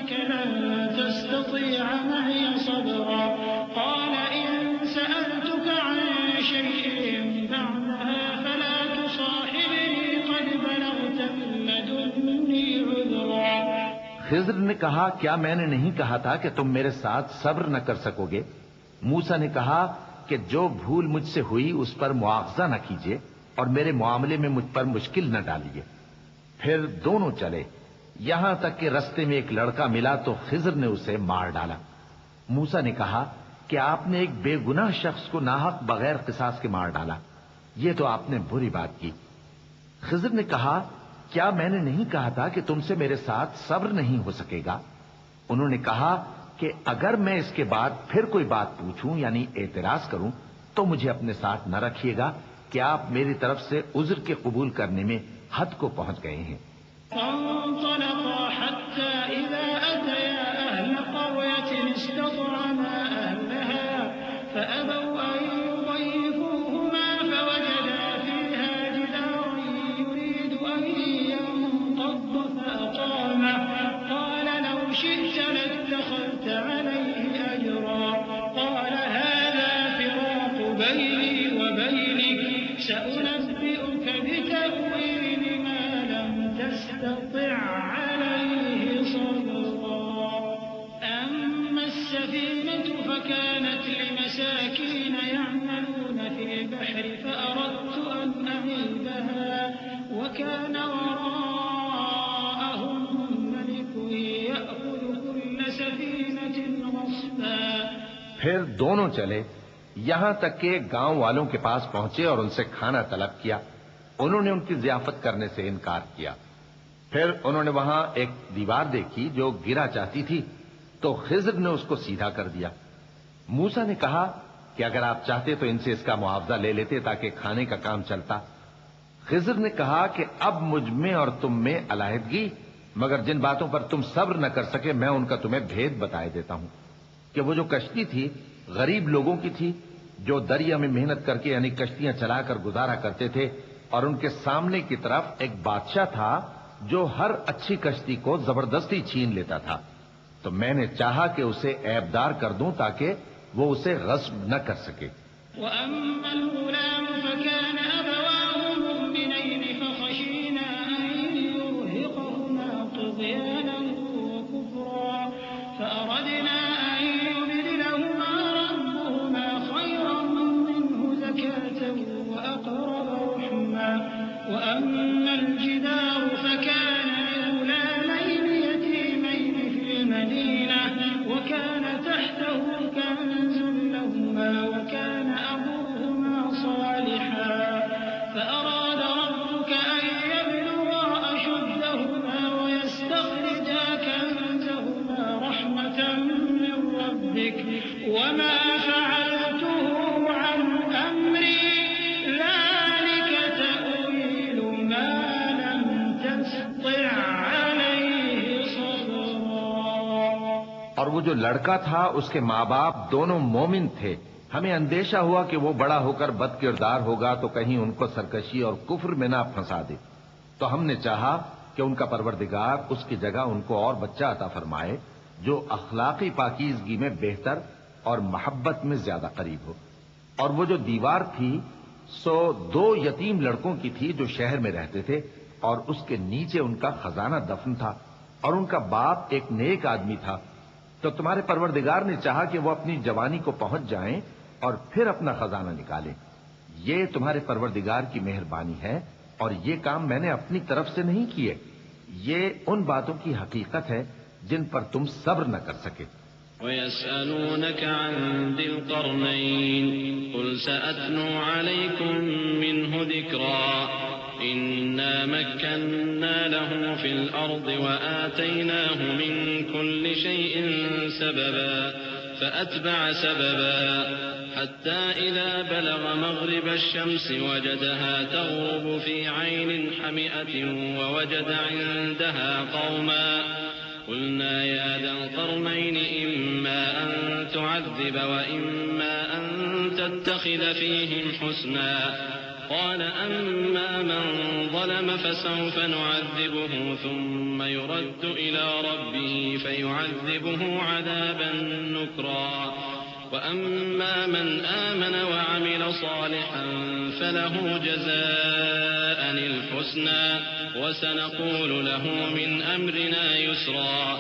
إنك لن تستطيع معي صبرا قال إن سألتك عن شيء بعدها فلا تصاحبني قد بلغت من لدني عذرا۔ خضر نے کہا کیا میں نے نہیں کہا تھا کہ تم میرے ساتھ صبر نہ کر سکو گے؟ موسیٰ نے کہا کہ جو بھول مجھ سے ہوئی اس پر مواخذہ نہ کیجیے اور میرے معاملے میں مجھ پر مشکل نہ ڈالیے۔ پھر دونوں چلے یہاں تک کہ رستے میں ایک لڑکا ملا تو خضر نے اسے مار ڈالا۔ موسیٰ نے کہا کہ آپ نے ایک بے گناہ شخص کو ناحق بغیر قصاص کے مار ڈالا، یہ تو آپ نے بری بات کی۔ خضر نے کہا کیا میں نے نہیں کہا تھا کہ تم سے میرے ساتھ صبر نہیں ہو سکے گا؟ انہوں نے کہا کہ اگر میں اس کے بعد پھر کوئی بات پوچھوں یعنی اعتراض کروں تو مجھے اپنے ساتھ نہ رکھیے گا کہ آپ میری طرف سے عذر کے قبول کرنے میں حد کو پہنچ گئے ہیں۔ فانطلقا حتى إذا أتيا أهل قرية استطعما أهلها فأبوا أن يضيفوهما فوجدا فيها جدارا يريد أن ينقض فأقامه قال لو شئت لاتخذت عليه أجرا قال هذا فراق بيني وبينك سأنبئك بتأويل ما لم تستطع عليه صبرا أما السفينة فكانت لمساكين يعملون في البحر فأردت أن أعيبها وكان وراءهم ملك يأخذ كل سفينة غصبا۔ پھر دونوں چلے یہاں تک کہ گاؤں والوں کے پاس پہنچے اور ان سے کھانا طلب کیا۔ انہوں نے ان کی ضیافت کرنے سے انکار کیا۔ پھر انہوں نے وہاں ایک دیوار دیکھی جو گرا چاہتی تھی تو خضر نے اس کو سیدھا کر دیا۔ موسیٰ نے کہا کہ اگر آپ چاہتے تو ان سے اس کا معاوضہ لے لیتے تاکہ کھانے کا کام چلتا۔ خضر نے کہا کہ اب مجھ میں اور تم میں علیحدگی، مگر جن باتوں پر تم صبر نہ کر سکے میں ان کا تمہیں بھید بتائے دیتا ہوں کہ وہ جو کشتی تھی غریب لوگوں کی تھی جو دریا میں محنت کر کے یعنی کشتیاں چلا کر گزارا کرتے تھے، اور ان کے سامنے کی طرف ایک بادشاہ تھا جو ہر اچھی کشتی کو زبردستی چھین لیتا تھا، تو میں نے چاہا کہ اسے عیبدار کر دوں تاکہ وہ اسے غصب نہ کر سکے۔ وأما الغلام فكان أبواه مؤمنين فخشينا أن يرهقهما طغيانا وكفرا فأردنا أن يبدلهما ربهما خيرا منه زكاة وأقرب رحما وأما الجدار فكان لغلامين يتيمين في المدينة وكان تحته كنز لهما وكان أبوهما صالحا فأراد ربك أن يبلغا أشدهما ويستخرجا كنزهما رحمة من ربك وما فعلته عن أمري ذلك تأويل ما لم تستطع عليه صبرا۔ اور وہ جو لڑکا تھا اس کے ماں باپ دونوں مومن تھے، ہمیں اندیشہ ہوا کہ وہ بڑا ہو کر بد کردار ہوگا تو کہیں ان کو سرکشی اور کفر میں نہ پھنسا دے، تو ہم نے چاہا کہ ان کا پروردگار اس کی جگہ ان کو اور بچہ عطا فرمائے جو اخلاقی پاکیزگی میں بہتر اور محبت میں زیادہ قریب ہو۔ اور وہ جو دیوار تھی سو 2 یتیم لڑکوں کی تھی جو شہر میں رہتے تھے، اور اس کے نیچے ان کا خزانہ دفن تھا، اور ان کا باپ ایک نیک آدمی تھا، تو تمہارے پروردگار نے چاہا کہ وہ اپنی جوانی کو پہنچ جائیں اور پھر اپنا خزانہ نکالیں۔ یہ تمہارے پروردگار کی مہربانی ہے اور یہ کام میں نے اپنی طرف سے نہیں کیے، یہ ان باتوں کی حقیقت ہے جن پر تم صبر نہ کر سکے۔ وَيَسْأَلُونَكَ عَنْ ذِي الْقَرْنَيْنِ قُلْ سَأَتْلُو عَلَيْكُمْ مِنْهُ ذِكْرًا إِنَّا مَكَّنَّا لَهُ فِي الْأَرْضِ وَآتَيْنَاهُ مِنْ كُلِّ شَيْءٍ سَبَبًا فَأَتْبَعَ سَبَبًا حَتَّى إِذَا بَلَغَ مَغْرِبَ الشَّمْسِ وَجَدَهَا تَغْرُبُ فِي عَيْنٍ حَمِئَةٍ وَوَجَدَ عِندَهَا قَوْمًا قلنا يا ذا القرنين إما أن تعذب وإما أن تتخذ فيهم حسنا قال أما من ظلم فسوف نعذبه ثم يرد إلى ربه فيعذبه عذابا نكرا وأما من آمن وعمل صالحا فله جزاء الحسنى وسنقول له من أمرنا يسرا.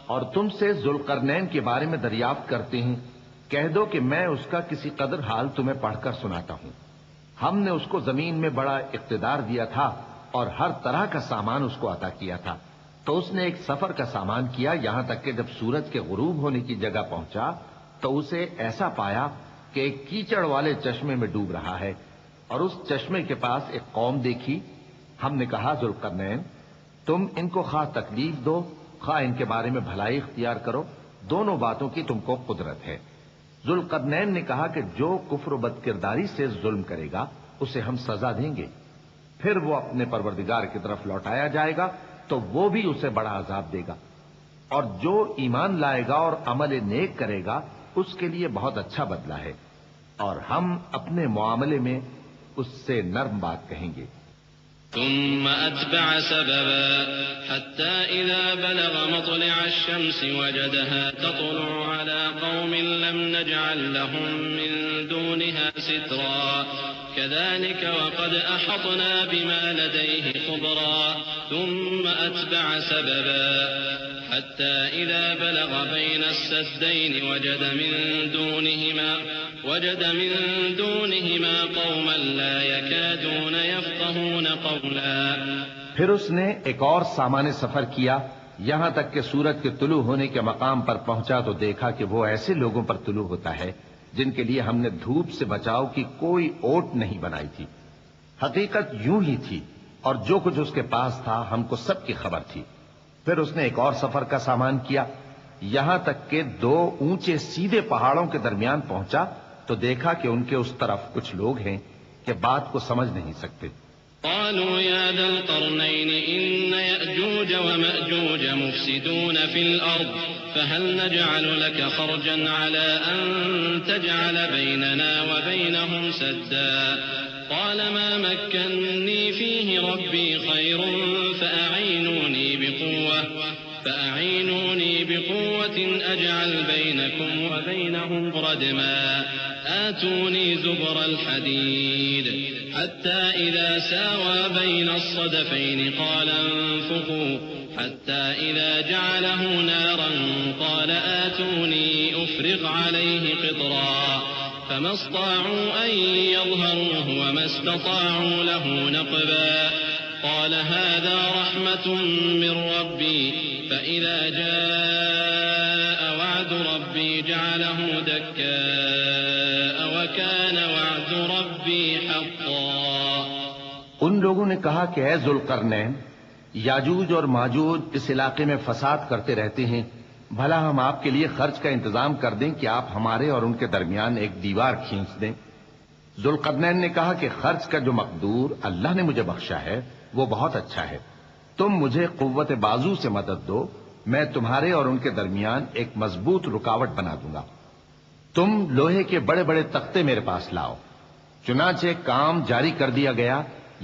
اور تم سے ذوالقرنین کے بارے میں دریافت کرتے ہیں، کہہ دو کہ میں اس کا کسی قدر حال تمہیں پڑھ کر سناتا ہوں. ہم نے اس کو زمین میں بڑا اقتدار دیا تھا اور ہر طرح کا سامان اس کو عطا کیا تھا. تو اس نے ایک سفر کا سامان کیا، یہاں تک کہ جب سورج کے غروب ہونے کی جگہ پہنچا تو اسے ایسا پایا کہ ایک کیچڑ والے چشمے میں ڈوب رہا ہے، اور اس چشمے کے پاس ایک قوم دیکھی. ہم نے کہا ذوالقرنین تم ان کو خواہ تکلیف دو خواہ ان کے بارے میں بھلائی اختیار کرو، دونوں باتوں کی تم کو قدرت ہے. ذوالقرنین نے کہا کہ جو کفر و بدکرداری سے ظلم کرے گا اسے ہم سزا دیں گے، پھر وہ اپنے پروردگار کی طرف لوٹایا جائے گا تو وہ بھی اسے بڑا عذاب دے گا، اور جو ایمان لائے گا اور عمل نیک کرے گا اس کے لیے بہت اچھا بدلہ ہے، اور ہم اپنے معاملے میں اس سے نرم بات کہیں گے. ثم أتبع سببا حتى إذا بلغ مطلع الشمس وجدها تطلع على قوم لم نجعل لهم من دونها سترا كذلك وقد أحطنا بما لديه خبرا ثم أتبع سببا حتى إذا بلغ بين السدين وجد من دونهما قوما لا يكادون يفقهون قولا. پھر اس نے ایک اور سامان سفر کیا، یہاں تک کہ سورج کے طلوع ہونے کے مقام پر پہنچا تو دیکھا کہ وہ ایسے لوگوں پر طلوع ہوتا ہے جن کے لیے ہم نے دھوپ سے بچاؤ کی کوئی اوٹ نہیں بنائی تھی. حقیقت یوں ہی تھی، اور جو کچھ اس کے پاس تھا ہم کو سب کی خبر تھی. پھر اس نے ایک اور سفر کا سامان کیا، یہاں تک کہ دو اونچے سیدھے پہاڑوں کے درمیان پہنچا تو دیکھا کہ ان کے اس طرف کچھ لوگ ہیں کہ بات کو سمجھ نہیں سکتے. قالوا يا ذا القرنين إن يأجوج ومأجوج مفسدون في الأرض فهل نجعل لك خرجا على أن تجعل بيننا وبينهم سدا قال ما مكنني فيه ربي خير فأعينوني بقوة أجعل بينكم وبينهم ردما آتوني زبر الحديد حتى إذا ساوى بين الصدفين قال انفخوا حتى إذا جعله نارا قال آتوني أفرغ عليه قطرا فما استطاعوا أن يظهروه وما استطاعوا له نقبا قال هذا رحمة من ربي فإذا جاء وعد ربي جعله دكاء وكان وعد ربي حقا. ان لوگوں نے کہا کہ اے ذوالقرنین، یاجوج اور ماجوج اس علاقے میں فساد کرتے رہتے ہیں، بھلا ہم آپ کے لیے خرچ کا انتظام کر دیں کہ آپ ہمارے اور ان کے درمیان ایک دیوار کھینچ دیں. ذوالقرنین نے کہا کہ خرچ کا جو مقدور اللہ نے مجھے بخشا ہے وہ بہت اچھا ہے. تم مجھے قوت بازو سے مدد دو، میں تمہارے اور ان کے درمیان ایک مضبوط رکاوٹ بنا دوں گا. تم لوہے کے بڑے بڑے تختے میرے پاس لاؤ. چنانچہ کام جاری کر دیا گیا،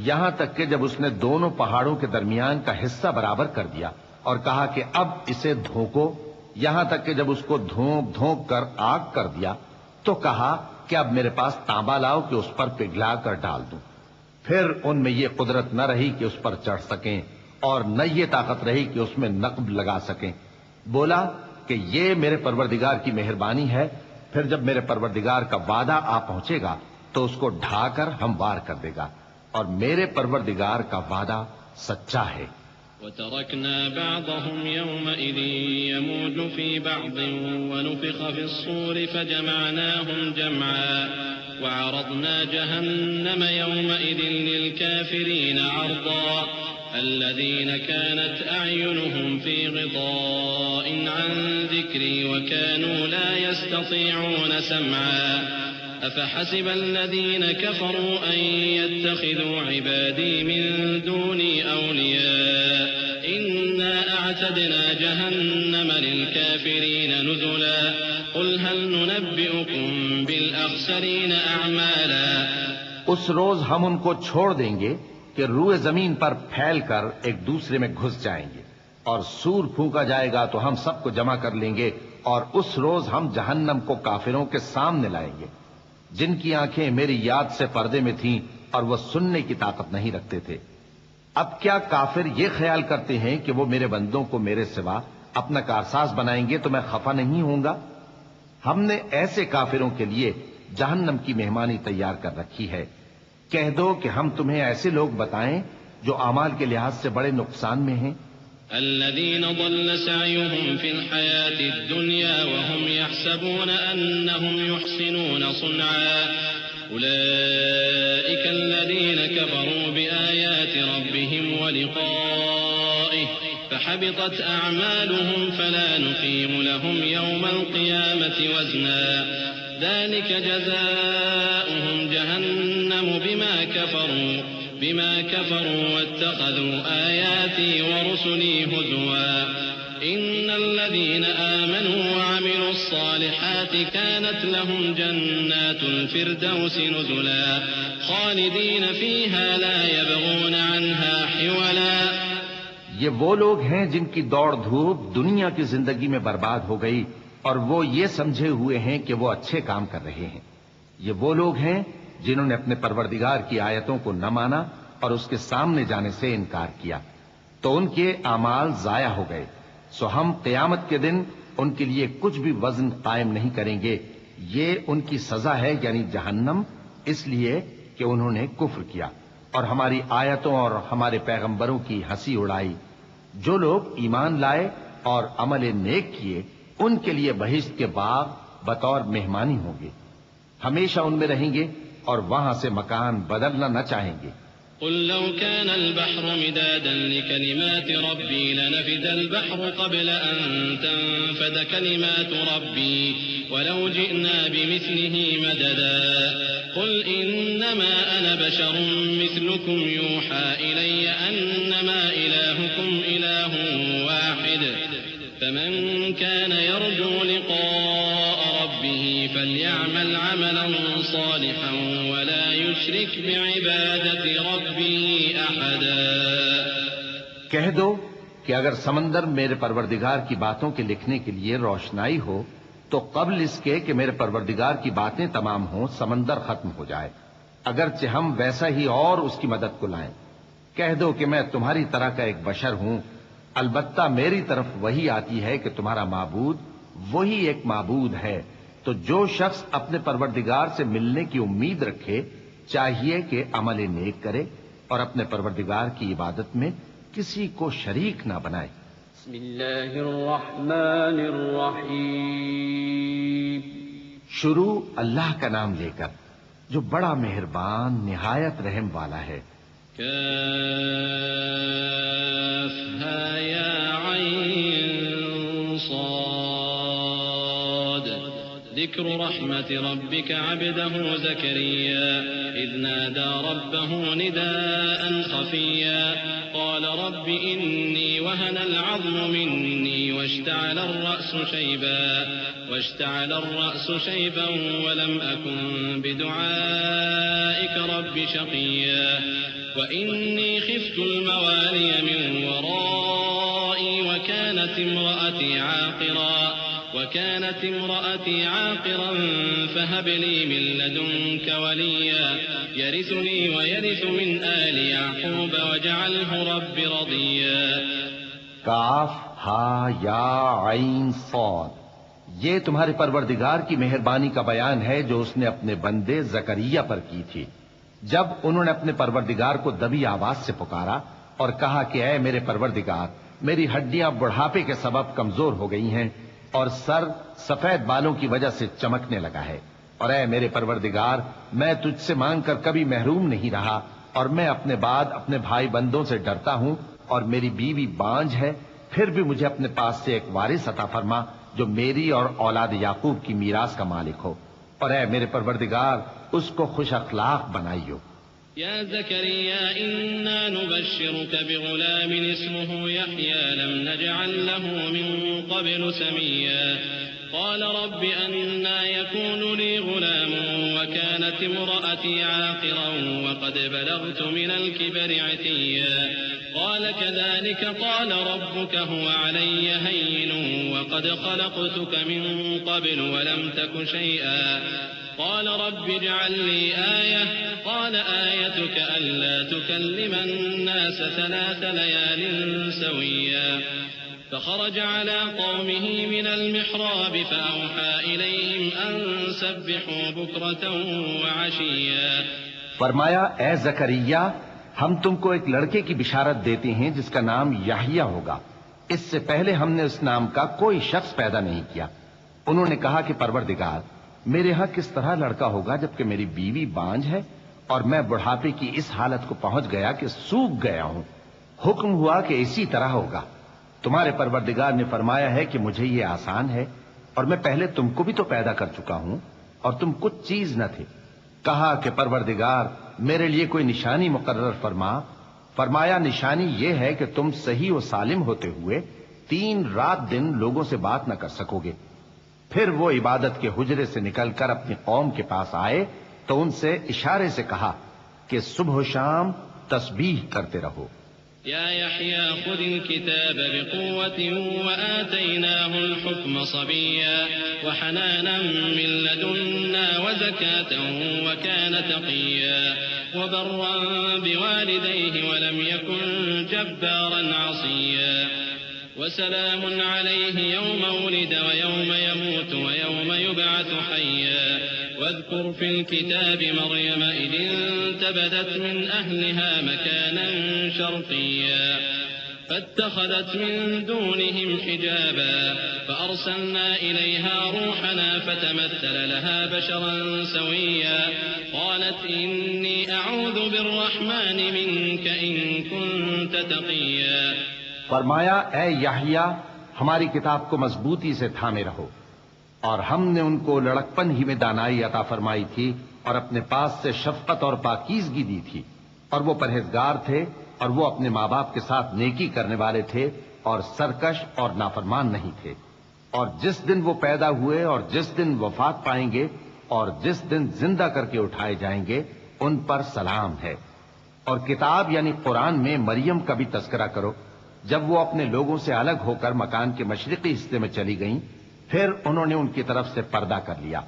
یہاں تک کہ جب اس نے دونوں پہاڑوں کے درمیان کا حصہ برابر کر دیا اور کہا کہ اب اسے دھوکو، یہاں تک کہ جب اس کو دھونک دھونک کر آگ کر دیا تو کہا کہ اب میرے پاس تانبا لاؤ کہ اس پر پگھلا کر ڈال دوں. پھر ان میں یہ قدرت نہ رہی کہ اس پر چڑھ سکیں اور نہ یہ طاقت رہی کہ اس میں نقب لگا سکیں. بولا کہ یہ میرے پروردگار کی مہربانی ہے. پھر جب میرے پروردگار کا وعدہ آ پہنچے گا تو اس کو ڈھا کر ہموار کر دے گا، اور میرے پروردگار کا وعدہ سچا ہے. وتركنا بعضهم يومئذ يموج في بعض ونفخ في الصور فجمعناهم جمعا وعرضنا جهنم يومئذ للكافرين عرضا الذين كانت أعينهم في غطاء عن ذكري وكانوا لا يستطيعون سمعا أفحسب الذين كفروا أن يتخذوا عبادي من دوني أولياء إنا أعتدنا جهنم للكافرين نزلا قل هل ننبئكم بالأخسرين أعمالا. اس روز ہم ان کو چھوڑ دیں گے کہ روئے زمین پر پھیل کر ایک دوسرے میں گھس جائیں گے، اور سور پھونکا جائے گا تو ہم سب کو جمع کر لیں گے، اور اس روز ہم جہنم کو کافروں کے سامنے لائیں گے جن کی آنکھیں میری یاد سے پردے میں تھیں اور وہ سننے کی طاقت نہیں رکھتے تھے۔ اب کیا کافر یہ خیال کرتے ہیں کہ وہ میرے بندوں کو میرے سوا اپنا کارساز بنائیں گے تو میں خفا نہیں ہوں گا؟ ہم نے ایسے کافروں کے لیے جہنم کی مہمانی تیار کر رکھی ہے۔ کہہ دو کہ ہم تمہیں ایسے لوگ بتائیں جو اعمال کے لحاظ سے بڑے نقصان میں ہیں۔ الذين ضل سعيهم في الحياة الدنيا وهم يحسبون أنهم يحسنون صنعا أولئك الذين كفروا بآيات ربهم ولقائه فحبطت أعمالهم فلا نقيم لهم يوم القيامة وزنا ذلك جزاؤهم جهنم بما كفروا واتخذوا آياتي ورسلي هزوا إن الذين آمنوا وعملوا الصالحات كانت لهم جنات الفردوس نزلا خالدين فيها لا يبغون عنها حولا۔ یہ وہ لوگ ہیں جن کی دوڑ دھوپ دنیا کی زندگی میں برباد ہو گئی اور وہ یہ سمجھے ہوئے ہیں کہ وہ اچھے کام کر رہے ہیں۔ یہ وہ لوگ ہیں جنہوں نے اپنے پروردگار کی آیتوں کو نہ مانا اور اس کے سامنے جانے سے انکار کیا، تو ان کے اعمال ضائع ہو گئے، سو ہم قیامت کے دن ان کے لیے کچھ بھی وزن قائم نہیں کریں گے۔ یہ ان کی سزا ہے، یعنی جہنم، اس لیے کہ انہوں نے کفر کیا اور ہماری آیتوں اور ہمارے پیغمبروں کی ہنسی اڑائی۔ جو لوگ ایمان لائے اور عمل نیک کیے ان کے لیے بہشت کے باغ بطور مہمانی ہوں گے، ہمیشہ ان میں رہیں گے اور وہاں سے مکان بدلنا نہ چاہیں گے۔ قل لو كان البحر مدادا لكلمات ربي لنفد البحر قبل أن تنفد كلمات ربي ولو جئنا بمثله مددا قل إنما أنا بشر مثلكم يوحى إلي أنما إلهكم إله واحد فمن كان يرجو لقاء ربه فليعمل عملا صالحا ولا يشرك بعبادة ربه أحدا۔ کہہ دو کہ اگر سمندر میرے پروردگار کی باتوں کے لکھنے کے لیے روشنائی ہو تو قبل اس کے کہ میرے پروردگار کی باتیں تمام ہوں سمندر ختم ہو جائے، اگرچہ ہم ویسا ہی اور اس کی مدد کو لائیں۔ کہہ دو کہ میں تمہاری طرح کا ایک بشر ہوں، البتہ میری طرف وہی آتی ہے کہ تمہارا معبود وہی ایک معبود ہے، تو جو شخص اپنے پروردگار سے ملنے کی امید رکھے چاہیے کہ عمل نیک کرے اور اپنے پروردگار کی عبادت میں کسی کو شریک نہ بنائے۔ بسم اللہ الرحمن الرحیم۔ شروع اللہ کا نام لے کر جو بڑا مہربان نہایت رحم والا ہے۔ كافها يا عين صاد ذكر رحمة ربك عبده زكريا إذ نادى ربه نداء خفيا قال رب إني وهن العظم مني واشتعل الرأس شيبا ولم أكن بدعائك رب شقيا وإني خفت الموالي من ورائي وكانت امرأتي عاقرا فهب لي من لدنك وليا يرثني ويرث من آل يعقوب واجعله رب رضيا۔ کاف ہا یا عین صاد، یہ تمہارے پروردگار کی مہربانی کا بیان ہے جو اس نے اپنے بندے زکریا پر کی تھی جب انہوں نے اپنے پروردگار کو دبی آواز سے پکارا اور کہا کہ اے میرے پروردگار، میری ہڈیاں بڑھاپے کے سبب کمزور ہو گئی ہیں اور سر سفید بالوں کی وجہ سے چمکنے لگا ہے، اور اے میرے پروردگار، میں تجھ سے مانگ کر کبھی محروم نہیں رہا اور میں اپنے بعد اپنے بھائی بندوں سے ڈرتا ہوں اور میری بیوی بانجھ ہے، پھر بھی مجھے اپنے پاس سے ایک وارث عطا فرما جو میری اور اولاد یعقوب کی میراث کا مالک ہو، اور اے میرے پروردگار اس کو خوش اخلاق بنائیو۔ يا زكريا إنا نبشرك بغلام اسمه يحيى لم نجعل له من قبل سميا قال رب أنى يكون لي غلام وكانت امرأتي عاقرا وقد بلغت من الكبر عتيا قال كذلك قال ربك هو علي هين وقد خلقتك من قبل ولم تك شيئا قال رب اجعل لي آية قال آيتك ألا تكلم الناس 3 ليال سويا فخرج على قومه من المحراب فأوحى إليهم أن سبحوا بكرة وعشيا فرمایا اے زکریا ہم تم کو ایک لڑکے کی بشارت دیتے ہیں جس کا نام یحییٰ ہوگا. اس سے پہلے ہم نے اس نام کا کوئی شخص پیدا نہیں کیا. انہوں نے کہا کہ پروردگار میرے ہاں کس طرح لڑکا ہوگا جبکہ میری بیوی بانجھ ہے اور میں بڑھاپے کی اس حالت کو پہنچ گیا کہ سوکھ گیا ہوں. حکم ہوا کہ اسی طرح ہوگا. تمہارے پروردگار نے فرمایا ہے کہ مجھے یہ آسان ہے اور میں پہلے تم کو بھی تو پیدا کر چکا ہوں اور تم کچھ چیز نہ تھے. کہا کہ پروردگار میرے لیے کوئی نشانی مقرر فرما. فرمایا نشانی یہ ہے کہ تم صحیح و سالم ہوتے ہوئے 3 رات دن لوگوں سے بات نہ کر سکو گے. پھر وہ عبادت کے حجرے سے نکل کر اپنی قوم کے پاس آئے تو ان سے اشارے سے کہا کہ صبح و شام تسبیح کرتے رہو. يا يحيى خذ الكتاب بقوة وآتيناه الحكم صبيا وحنانا من لدنا وزكاة وكان تقيا وبرا بوالديه ولم يكن جبارا عصيا وسلام عليه يوم ولد ويوم يموت ويوم يبعث حيا واذكر في الكتاب مريم إذ انتبذت من أهلها مكانا شرقيا فاتخذت من دونهم حجابا فأرسلنا إليها روحنا فتمثل لها بشرا سويا قالت إني أعوذ بالرحمن منك إن كنت تقيا. فرمایا اے یحییٰ ہماری کتاب کو مضبوطی سے تھامے رہو. اور ہم نے ان کو لڑکپن ہی میں دانائی عطا فرمائی تھی اور اپنے پاس سے شفقت اور پاکیزگی دی تھی اور وہ پرہیزگار تھے اور وہ اپنے ماں باپ کے ساتھ نیکی کرنے والے تھے اور سرکش اور نافرمان نہیں تھے. اور جس دن وہ پیدا ہوئے اور جس دن وفات پائیں گے اور جس دن زندہ کر کے اٹھائے جائیں گے ان پر سلام ہے. اور کتاب یعنی قرآن میں مریم کا بھی تذکرہ کرو. جب وہ اپنے لوگوں سے الگ ہو کر مکان کے مشرقی حصے میں چلی گئیں پھر انہوں نے ان کی طرف سے پردہ کر لیا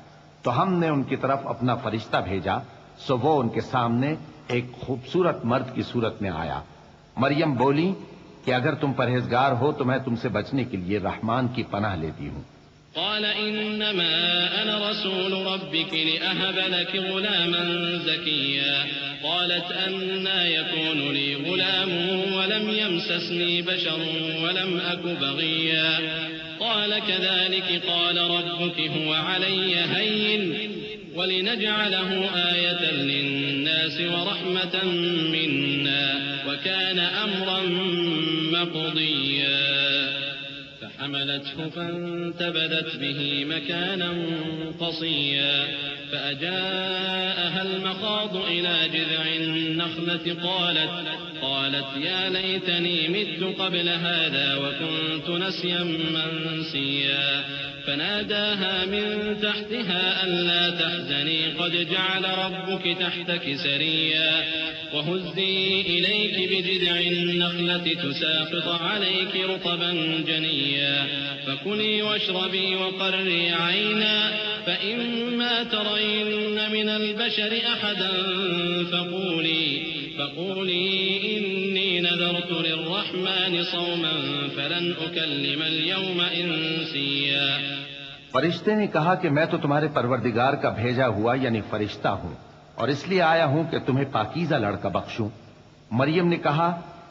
تو ہم نے ان کی طرف اپنا فرشتہ بھیجا سو وہ ان کے سامنے ایک خوبصورت مرد کی صورت میں آیا. مریم بولی کہ اگر تم پرہیزگار ہو تو میں تم سے بچنے کے لیے رحمان کی پناہ لیتی ہوں. قال إنما أنا رسول ربك لأهب لك غلاما زكيا قالت أنى يكون لي غلام ولم يمسسني بشر ولم أك بغيا قال كذلك قال ربك هو علي هين ولنجعله آية للناس ورحمة منا وكان أمرا مقضيا فحملته فانتبذت به مكانا قصيا فأجاءها المخاض إلى جذع النخلة قالت يا ليتني مت قبل هذا وكنت نسيا منسيا فناداها من تحتها ألا تحزني قد جعل ربك تحتك سريا وهزي إليك بجذع النخلة تساقط عليك رطبا جنيا فكلي واشربي وقري عينا فإما ترين من البشر أحدا فقولي إني نذرت للرحمن صوما فلن أكلم اليوم إنسيا. فرشتے نے کہا کہ میں تو تمہارے پروردگار کا بھیجا ہوا یعنی فرشتہ ہوں اور اس لیے آیا ہوں کہ تمہیں پاکیزہ لڑکا بخشوں. مریم نے کہا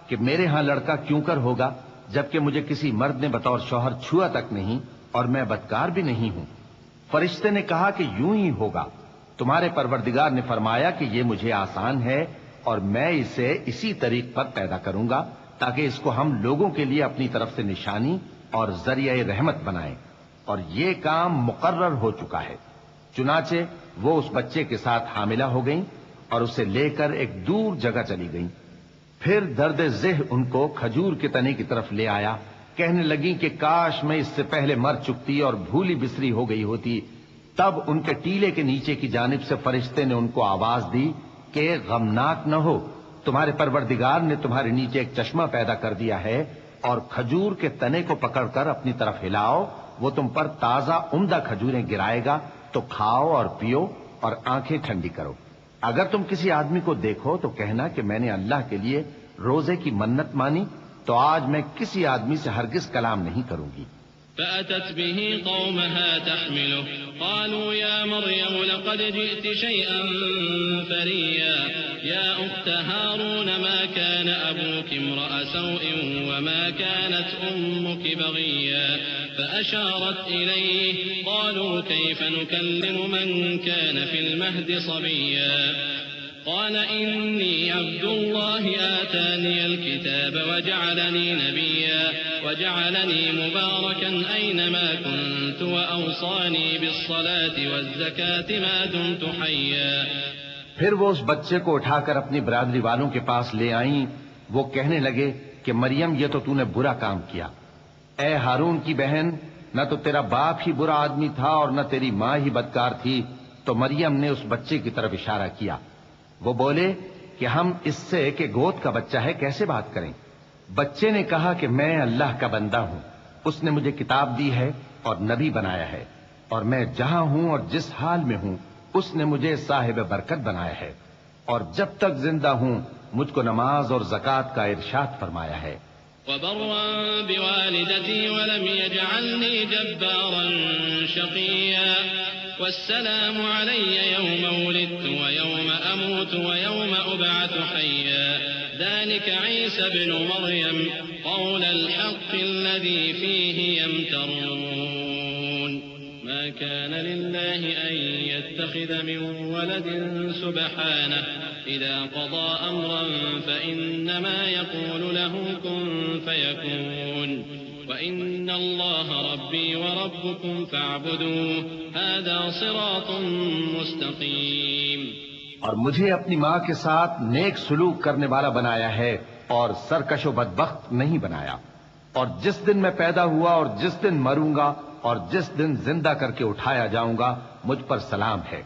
کہ میرے ہاں لڑکا کیوں کر ہوگا جبکہ مجھے کسی مرد نے بطور شوہر چھوا تک نہیں اور میں بدکار بھی نہیں ہوں. فرشتے نے کہا کہ یوں ہی ہوگا. تمہارے پروردگار نے فرمایا کہ یہ مجھے آسان ہے اور میں اسے اسی طریق پر پیدا کروں گا تاکہ اس کو ہم لوگوں کے لیے اپنی طرف سے نشانی اور ذریعہ رحمت بنائیں. اور یہ کام مقرر ہو چکا ہے. چنانچہ وہ اس بچے کے ساتھ حاملہ ہو گئیں اور اسے لے کر ایک دور جگہ چلی گئیں. پھر درد ذہ ان کو کھجور کے تنے کی طرف لے آیا کہنے لگیں کہ کاش میں اس سے پہلے مر چکتی اور بھولی بسری ہو گئی ہوتی۔ تب ان کے ٹیلے کے نیچے کی جانب سے فرشتے نے ان کو آواز دی کہ غمناک نہ ہو، تمہارے پروردگار نے تمہارے نیچے ایک چشمہ پیدا کر دیا ہے، اور کھجور کے تنے کو پکڑ کر اپنی طرف ہلاؤ، وہ تم پر تازہ عمدہ کھجوریں گرائے گا، تو کھاؤ اور پیو اور آنکھیں ٹھنڈی کرو۔ اگر تم کسی آدمی کو دیکھو تو کہنا کہ میں نے اللہ کے لیے روزے کی منت مانی، تو آج میں کسی آدمی سے ہرگز کلام نہیں کروں گی۔ فأتت به قومها تحمله قالوا يا مريم لقد جئت شيئا فريا يا أخت هارون ما كان أبوك امرأ سوء وما كانت أمك بغيا فأشارت إليه قالوا كيف نكلم من كان في المهد صبيا قال إني عبد الله آتاني الكتاب وجعلني نبيا وجعلني مباركا أينما كنت وأوصاني بالصلاة والزكاة ما دمت حيا۔ پھر وہ اس بچے کو اٹھا کر اپنی برادری والوں کے پاس لے آئیں۔ وہ کہنے لگے کہ مریم یہ تو نے برا کام کیا۔ اے ہارون کی بہن، نہ تو تیرا باپ ہی برا آدمی تھا اور نہ تیری ماں ہی بدکار تھی۔ تو مریم نے اس بچے کی طرف اشارہ کیا۔ وہ بولے کہ ہم اس سے کہ گود کا بچہ ہے کیسے بات کریں؟ بچے نے کہا کہ میں اللہ کا بندہ ہوں، اس نے مجھے کتاب دی ہے اور نبی بنایا ہے، اور میں جہاں ہوں اور جس حال میں ہوں اس نے مجھے صاحب برکت بنایا ہے، اور جب تک زندہ ہوں مجھ کو نماز اور زکوٰۃ کا ارشاد فرمایا ہے۔ وبرا بوالدتي ولم يجعلني جبارا شقيا والسلام علي يوم ولدت ويوم أموت ويوم أبعث حيا ذلك عيسى ابن مريم قول الحق الذي فيه يمترون ما كان لله أن يتخذ من ولد سبحانه إذا قضى أمرا فإنما يقول له كن فيكون وإن الله ربي وربكم فاعبدوه هذا صراط مستقيم۔ اور مجھے اپنی ماں کے ساتھ نیک سلوک کرنے والا بنایا ہے اور سرکش و بدبخت نہیں بنایا، اور جس دن میں پیدا ہوا اور جس دن مروں گا اور جس دن زندہ کر کے اٹھایا جاؤں گا مجھ پر سلام ہے۔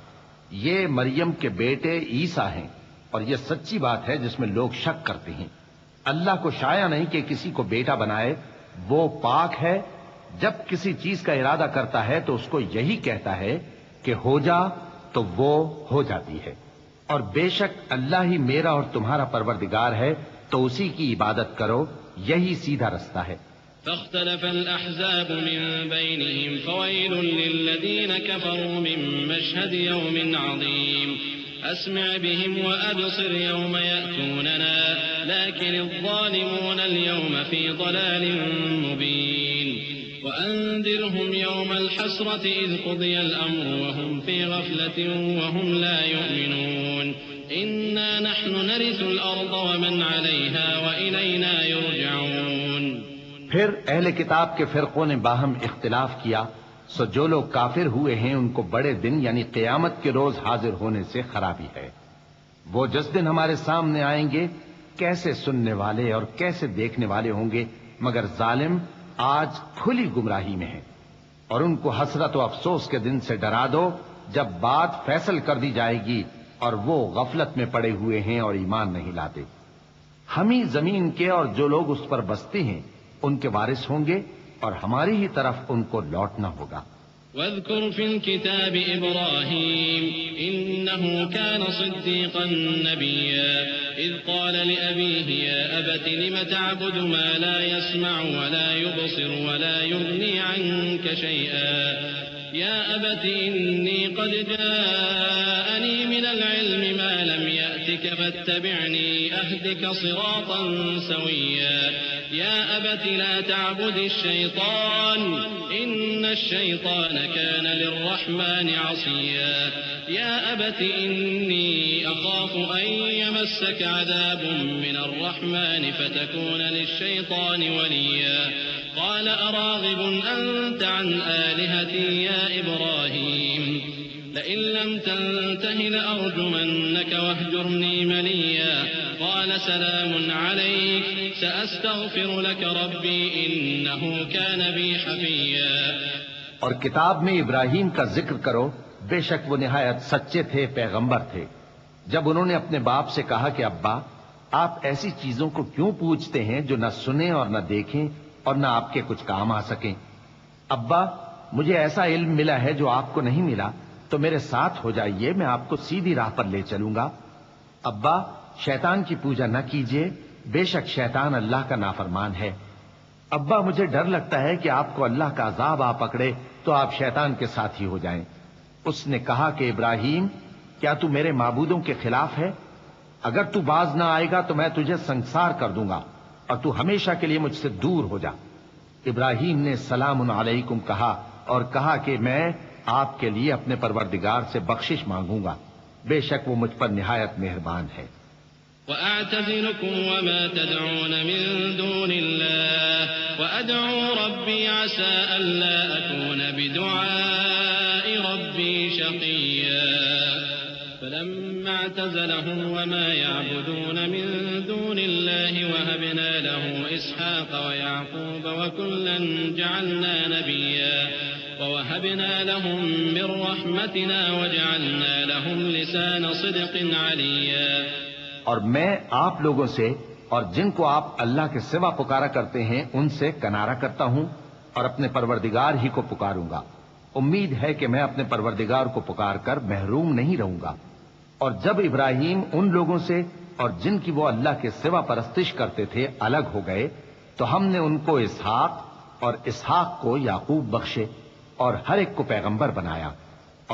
یہ مریم کے بیٹے عیسیٰ ہیں، اور یہ سچی بات ہے جس میں لوگ شک کرتے ہیں۔ اللہ کو شایع نہیں کہ کسی کو بیٹا بنائے، وہ پاک ہے۔ جب کسی چیز کا ارادہ کرتا ہے تو اس کو یہی کہتا ہے کہ ہو جا، تو وہ ہو جاتی ہے۔ اور بے شک اللہ ہی میرا اور تمہارا پروردگار ہے، تو اسی کی عبادت کرو، یہی سیدھا رستہ ہے۔ فاختلف الأحزاب من بينهم فويل للذين كفروا من مشهد يوم عظيم أسمع بهم وأبصر يوم يأتوننا لكن الظالمون اليوم في ضلال مبين وأنذرهم يوم الحسرة إذ قضي الأمر وهم في غفلة وهم لا يؤمنون إنا نحن نرث الأرض ومن عليها وإلينا يرجعون۔ پھر اہل کتاب کے فرقوں نے باہم اختلاف کیا، سو جو لوگ کافر ہوئے ہیں ان کو بڑے دن یعنی قیامت کے روز حاضر ہونے سے خرابی ہے۔ وہ جس دن ہمارے سامنے آئیں گے کیسے سننے والے اور کیسے دیکھنے والے ہوں گے، مگر ظالم آج کھلی گمراہی میں ہیں۔ اور ان کو حسرت و افسوس کے دن سے ڈرا دو جب بات فیصل کر دی جائے گی اور وہ غفلت میں پڑے ہوئے ہیں اور ایمان نہیں لاتے۔ ہم ہی زمین کے اور جو لوگ اس پر بستے ہیں ان کے وارث ہوں گے، اور ہماری ہی طرف ان کو لوٹنا ہوگا۔ واذكر في الكتاب إبراهيم إنه كان صديقا نبيا إذ قال لأبيه يا أبت لم تعبد ما لا يسمع ولا يبصر ولا يغني عنك شيئا يا أبت إني قد جاءني من العلم ما لم يأتك فاتبعني أهدك صراطا سويا يا أبت لا تعبد الشيطان إن الشيطان كان للرحمن عصيا يا أبت إني أخاف أن يمسك عذاب من الرحمن فتكون للشيطان وليا قال أراغب أنت عن آلهتي يا إبراهيم لئن لم تنته لأرجمنك واهجرني مليا قال سلام عليك سأستغفر لك ربي إنه كان بي حفيا. اور کتاب میں ابراہیم کا ذکر کرو، بے شک وہ نہایت سچے تھے، پیغمبر تھے. جب انہوں نے اپنے باپ سے کہا کہ ابا، آپ ایسی چیزوں کو کیوں پوچھتے ہیں جو نہ سنیں اور نہ دیکھیں اور نہ آپ کے کچھ کام آ سکیں؟ ابا، مجھے ایسا علم ملا ہے جو آپ کو نہیں ملا، تو میرے ساتھ ہو جائیے، میں آپ کو سیدھی راہ پر لے چلوں گا. ابا، شیطان کی پوجا نہ کیجیے، بے شک شیطان اللہ کا نافرمان ہے. ابا، مجھے ڈر لگتا ہے کہ آپ کو اللہ کا عذاب آ پکڑے تو آپ شیطان کے ساتھی ہو جائیں. اس نے کہا کہ ابراہیم، کیا تو میرے معبودوں کے خلاف ہے؟ اگر تو باز نہ آئے گا تو میں تجھے سنسار کر دوں گا اور تو ہمیشہ کے لیے مجھ سے دور ہو جا. ابراہیم نے سلام علیکم کہا اور کہا کہ میں آپ کے لیے اپنے پروردگار سے بخشش مانگوں گا، بے شک وہ مجھ پر نہایت مہربان ہے. وأعتزلكم وما تدعون من دون الله وأدعو ربي عسى ألا أكون بدعاء ربي شقيا. فلما اعتزلهم وما يعبدون من دون الله وهبنا له إسحاق ويعقوب وكلا جعلنا نبيا ووهبنا لهم من رحمتنا وجعلنا لهم لسان صدق عليا. اور میں آپ لوگوں سے اور جن کو آپ اللہ کے سوا پکارا کرتے ہیں ان سے کنارہ کرتا ہوں اور اپنے پروردگار ہی کو پکاروں گا. امید ہے کہ میں اپنے پروردگار کو پکار کر محروم نہیں رہوں گا. اور جب ابراہیم ان لوگوں سے اور جن کی وہ اللہ کے سوا پرستش کرتے تھے الگ ہو گئے تو ہم نے ان کو اسحاق اور اسحاق کو یعقوب بخشے اور ہر ایک کو پیغمبر بنایا.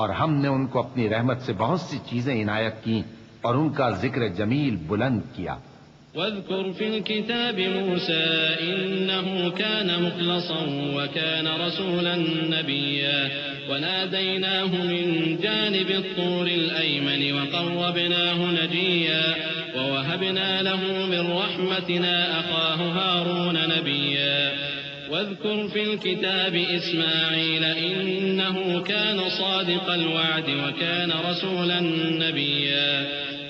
اور ہم نے ان کو اپنی رحمت سے بہت سی چیزیں عنایت کی اور ان کا ذکر جمیل بلند کیا. واذكر في الكتاب موسى إنه كان مخلصا وكان رسولا نبيا وناديناه من جانب الطور الأيمن وقربناه نجيا ووهبنا له من رحمتنا أخاه هارون نبيا. واذكر في الكتاب إسماعيل إنه كان صادق الوعد وكان رسولا نبيا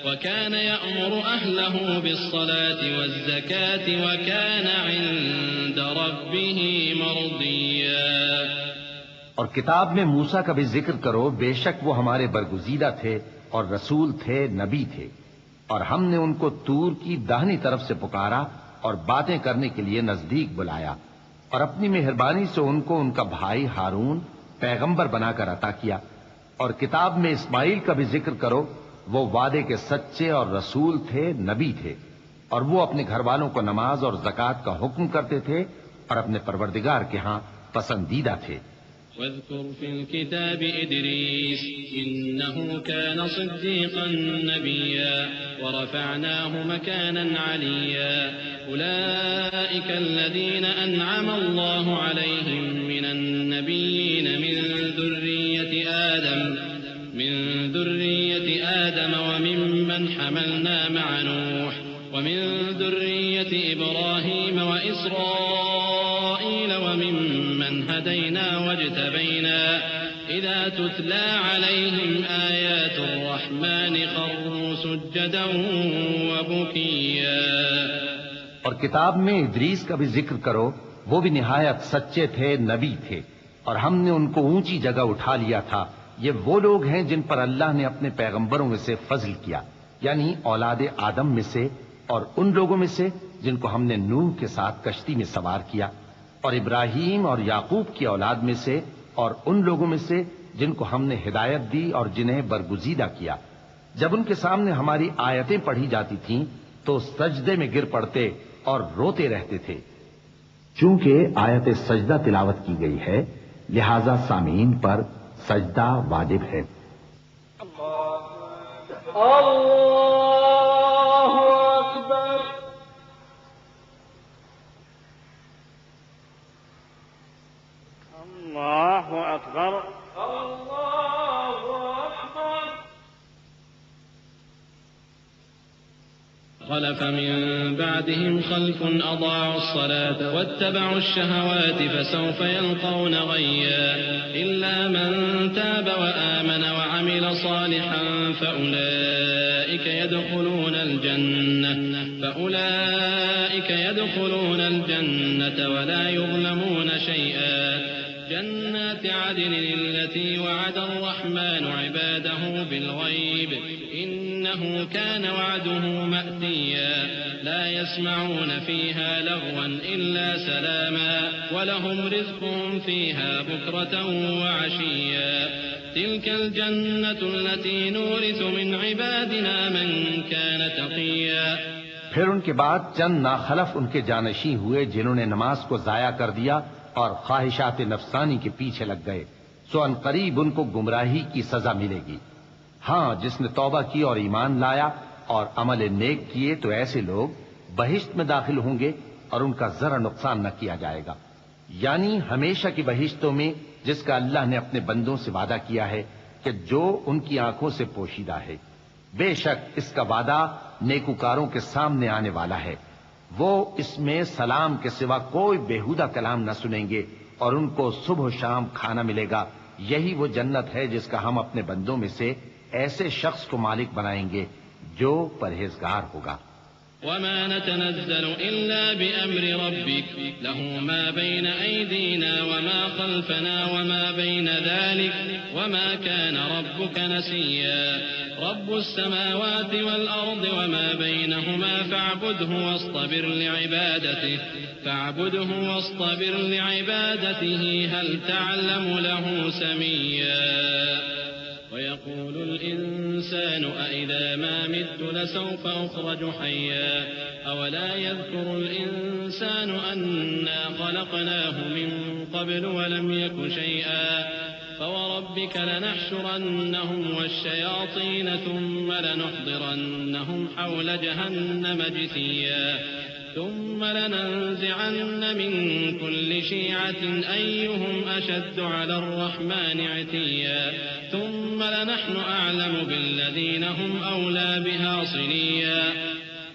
وكان يأمر أهله بالصلاة والزكاة وكان عند ربه مرضيا. اور کتاب میں موسیٰ کا بھی ذکر کرو، بے شک وہ ہمارے برگزیدہ تھے اور رسول تھے، نبی تھے. اور ہم نے ان کو طور کی داہنی طرف سے پکارا اور باتیں کرنے کے لیے نزدیک بلایا اور اپنی مہربانی سے ان کو ان کا بھائی ہارون پیغمبر بنا کر عطا کیا. اور کتاب میں اسماعیل کا بھی ذکر کرو، وہ وعدے کے سچے اور رسول تھے، نبی تھے. اور وہ اپنے گھر والوں کو نماز اور زکوٰۃ کا حکم کرتے تھے اور اپنے پروردگار کے ہاں پسندیدہ تھے. واذكر في الكتاب إدريس إنه كان صديقا نبيا ورفعناه مكانا عليا. أولئك الذين أنعم الله عليهم من النبيين من ذرية آدم وممن حملنا مع نوح ومن ذرية إبراهيم وإسرائيل وممن هدينا واجتبينا إذا تتلى عليهم آيات الرحمن خروا سجدا وبكيا. اور کتاب میں ادریس کا بھی ذکر کرو، وہ بھی نہایت سچے تھے، نبی تھے، اور ہم نے ان کو اونچی جگہ اٹھا لیا تھا. یہ وہ لوگ ہیں جن پر اللہ نے اپنے پیغمبروں میں سے فضل کیا، یعنی اولاد آدم میں سے، اور ان لوگوں میں سے جن کو ہم نے نوح کے ساتھ کشتی میں سوار کیا، اور ابراہیم اور یعقوب کی اولاد میں سے، اور ان لوگوں میں سے جن کو ہم نے ہدایت دی اور جنہیں برگزیدہ کیا. جب ان کے سامنے ہماری آیتیں پڑھی جاتی تھیں تو سجدے میں گر پڑتے اور روتے رہتے تھے. چونکہ آیت سجدہ تلاوت کی گئی ہے لہذا سامعین پر سجدہ واجب ہے. اللہ اکبر. اللہ اکبر. اللہ اکبر. خلف من بعدهم خلف أضاعوا الصلاة واتبعوا الشهوات فسوف يلقون غيا إلا من تاب وآمن وعمل صالحا فأولئك يدخلون الجنة فأولئك يدخلون الجنة ولا يظلمون شيئا جنات عدن التي وعد الرحمن عباده بالغيب إنه كان وعده مأتيا لا يسمعون فيها لغوا إلا سلاما ولهم رزقهم فيها بكرة وعشيا تلك الجنة التي نورث من عبادنا من كان تقيا. پھر ان کے بعد چند ناخلف ان کے جانشین ہوئے جنہوں نے نماز کو ضائع کر دیا اور خواہشات نفسانی کے پیچھے لگ گئے، سو ان قریب ان کو گمراہی کی سزا ملے گی۔ ہاں، جس نے توبہ کی اور ایمان لایا اور عمل نیک کیے تو ایسے لوگ بہشت میں داخل ہوں گے اور ان کا ذرا نقصان نہ کیا جائے گا، یعنی ہمیشہ کی بہشتوں میں جس کا اللہ نے اپنے بندوں سے وعدہ کیا ہے کہ جو ان کی آنکھوں سے پوشیدہ ہے۔ بے شک اس کا وعدہ نیکوکاروں کے سامنے آنے والا ہے، وہ اس میں سلام کے سوا کوئی بیہودہ کلام نہ سنیں گے اور ان کو صبح و شام کھانا ملے گا۔ یہی وہ جنت ہے جس کا ہم اپنے بندوں میں سے ایسے شخص کو مالک بنائیں گے جو پرہیزگار ہوگا۔ وما نتنزل إلا بأمر ربك له ما بين أيدينا وما خلفنا وما بين ذلك وما كان ربك نسيا رب السماوات والأرض وما بينهما فاعبده واصطبر لعبادته هل تعلم له سميا ويقول الإنسان أإذا ما مت لسوف أخرج حيا أولا يذكر الإنسان أنا خلقناه من قبل ولم يك شيئا فوربك لنحشرنهم والشياطين ثم لنحضرنهم حول جهنم جثيا ثم لننزعن من كل شيعة أيهم أشد على الرحمن عتيا ثم لنحن أعلم بالذين هم أولى بها صليا۔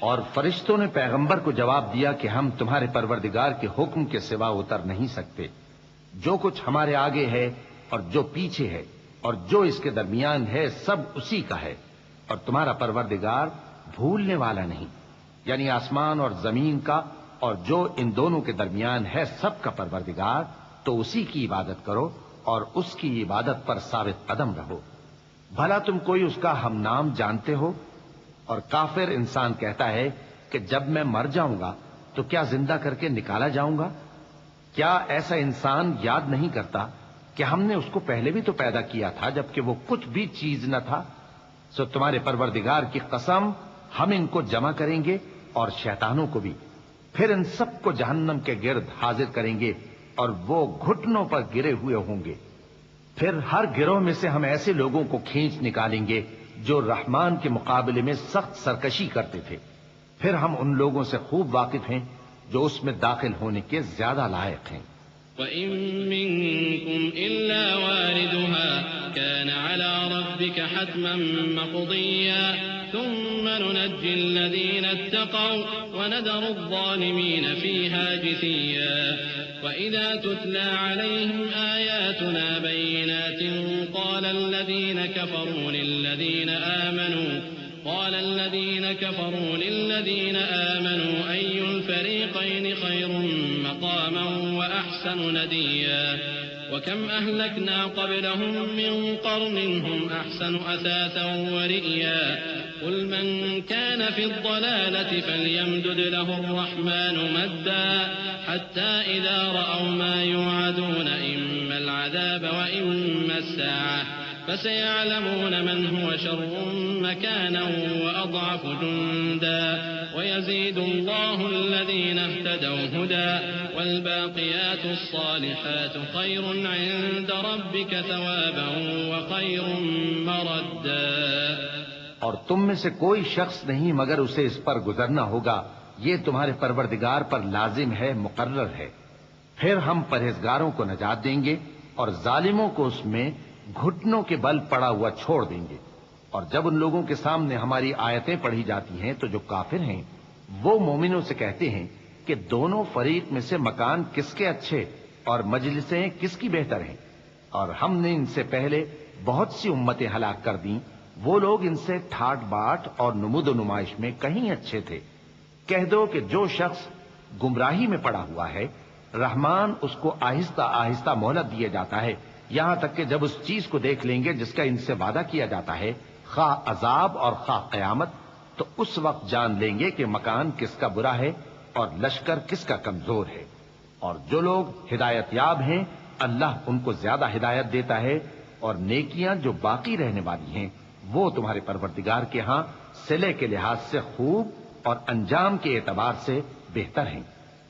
اور فرشتوں نے پیغمبر کو جواب دیا کہ ہم تمہارے پروردگار کے حکم کے سوا اتر نہیں سکتے، جو کچھ ہمارے آگے ہے اور جو پیچھے ہے اور جو اس کے درمیان ہے سب اسی کا ہے، اور تمہارا پروردگار بھولنے والا نہیں، یعنی آسمان اور زمین کا اور جو ان دونوں کے درمیان ہے سب کا پروردگار، تو اسی کی عبادت کرو اور اس کی عبادت پر ثابت قدم رہو۔ بھلا تم کوئی اس کا ہم نام جانتے ہو؟ اور کافر انسان کہتا ہے کہ جب میں مر جاؤں گا تو کیا زندہ کر کے نکالا جاؤں گا؟ کیا ایسا انسان یاد نہیں کرتا کہ ہم نے اس کو پہلے بھی تو پیدا کیا تھا جبکہ وہ کچھ بھی چیز نہ تھا؟ سو تمہارے پروردگار کی قسم ہم ان کو جمع کریں گے اور شیطانوں کو بھی، پھر ان سب کو جہنم کے گرد حاضر کریں گے اور وہ گھٹنوں پر گرے ہوئے ہوں گے۔ پھر ہر گروہ میں سے ہم ایسے لوگوں کو کھینچ نکالیں گے جو رحمان کے مقابلے میں سخت سرکشی کرتے تھے، پھر ہم ان لوگوں سے خوب واقف ہیں جو اس میں داخل ہونے کے زیادہ لائق ہیں۔ وَإِن مِّنكُمْ إِلَّا وَارِدُهَا كَانَ عَلَى رَبِّكَ حَتْمًا مَّقْضِيًّا ثُمَّ نُنَجِّي الَّذِينَ اتَّقَوْا وَنَذَرُ الظَّالِمِينَ فِيهَا جِثِيًّا وَإِذَا تُتْلَىٰ عَلَيْهِمْ آيَاتُنَا بَيِّنَاتٍ قَالَ الَّذِينَ كَفَرُوا لِلَّذِينَ آمَنُوا أَيُّ الْفَرِيقَيْنِ خَيْرٌ مَّقَامًا وَأَحْسَنُ نَدِيًّا وَكَمْ أَهْلَكْنَا قَبْلَهُم مِّن قَرْنٍ هُمْ أَحْسَنُ أَثَاثًا وَرِئْيًا قُلْ مَن كَانَ فِي الضَّلَالَةِ فَلْيَمْدُدْ لَهُ الرَّحْمَٰنُ مَدًّا حَتَّىٰ إِذَا رَأَوْا مَا يُوعَدُونَ إِمَّا الْعَذَابَ وَإِمَّا السَّاعَةَ فسيعلمون من هو شر مكانا وأضعف جندا ويزيد الله الذين اهتدوا هدى والباقيات الصالحات خير عند ربك ثوابا وخير مردا۔ اور تم میں سے کوئی شخص نہیں مگر اسے اس پر گزرنا ہوگا، یہ تمہارے پروردگار پر لازم ہے، مقرر ہے۔ پھر ہم پرہیزگاروں کو نجات دیں گے اور ظالموں کو اس میں گھٹنوں کے بل پڑا ہوا چھوڑ دیں گے۔ اور جب ان لوگوں کے سامنے ہماری آیتیں پڑھی جاتی ہیں تو جو کافر ہیں وہ مومنوں سے کہتے ہیں کہ دونوں فریق میں سے مکان کس کے اچھے اور مجلسیں کس کی بہتر ہیں، اور ہم نے ان سے پہلے بہت سی امتیں ہلاک کر دیں، وہ لوگ ان سے ٹھاٹ باٹ اور نمود و نمائش میں کہیں اچھے تھے۔ کہہ دو کہ جو شخص گمراہی میں پڑا ہوا ہے رحمان اس کو آہستہ آہستہ مہلت دیے جاتا ہے، یہاں تک کہ جب اس چیز کو دیکھ لیں گے جس کا ان سے وعدہ کیا جاتا ہے، خواہ عذاب اور خواہ قیامت، تو اس وقت جان لیں گے کہ مکان کس کا برا ہے اور لشکر کس کا کمزور ہے۔ اور جو لوگ ہدایت یاب ہیں اللہ ان کو زیادہ ہدایت دیتا ہے، اور نیکیاں جو باقی رہنے والی ہیں وہ تمہارے پروردگار کے ہاں صلے کے لحاظ سے خوب اور انجام کے اعتبار سے بہتر ہیں۔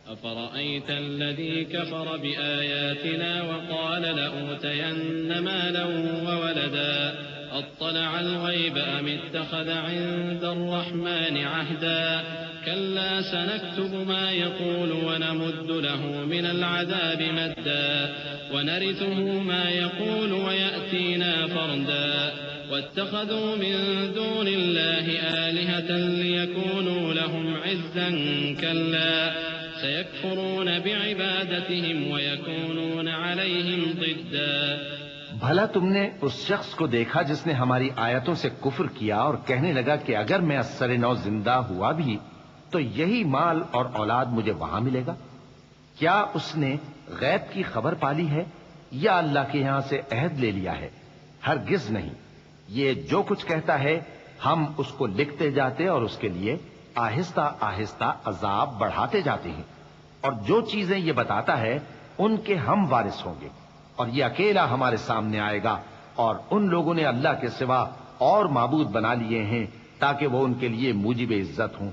أفرأيت الذي كفر بآياتنا وقال لأوتين مالا وولدا أطلع الغيب أم اتخذ عند الرحمن عهدا كلا سنكتب ما يقول ونمد له من العذاب مدا ونرثه ما يقول ويأتينا فردا واتخذوا من دون الله آلهة ليكونوا لهم عزا كلا سيكفرون بعبادتهم ويكونون عليهم ضدا۔ بھلا تم نے اس شخص کو دیکھا جس نے ہماری آیتوں سے کفر کیا اور کہنے لگا کہ اگر میں اثر نو زندہ ہوا بھی تو یہی مال اور اولاد مجھے وہاں ملے گا؟ کیا اس نے غیب کی خبر پالی ہے یا اللہ کے یہاں سے عہد لے لیا ہے؟ ہرگز نہیں، یہ جو کچھ کہتا ہے ہم اس کو لکھتے جاتے اور اس کے لیے آہستہ آہستہ عذاب بڑھاتے جاتے ہیں، اور جو چیزیں یہ بتاتا ہے ان کے ہم وارث ہوں گے، اور یہ اکیلا ہمارے سامنے آئے گا۔ اور ان لوگوں نے اللہ کے سوا اور معبود بنا لیے ہیں تاکہ وہ ان کے لیے موجب عزت ہوں۔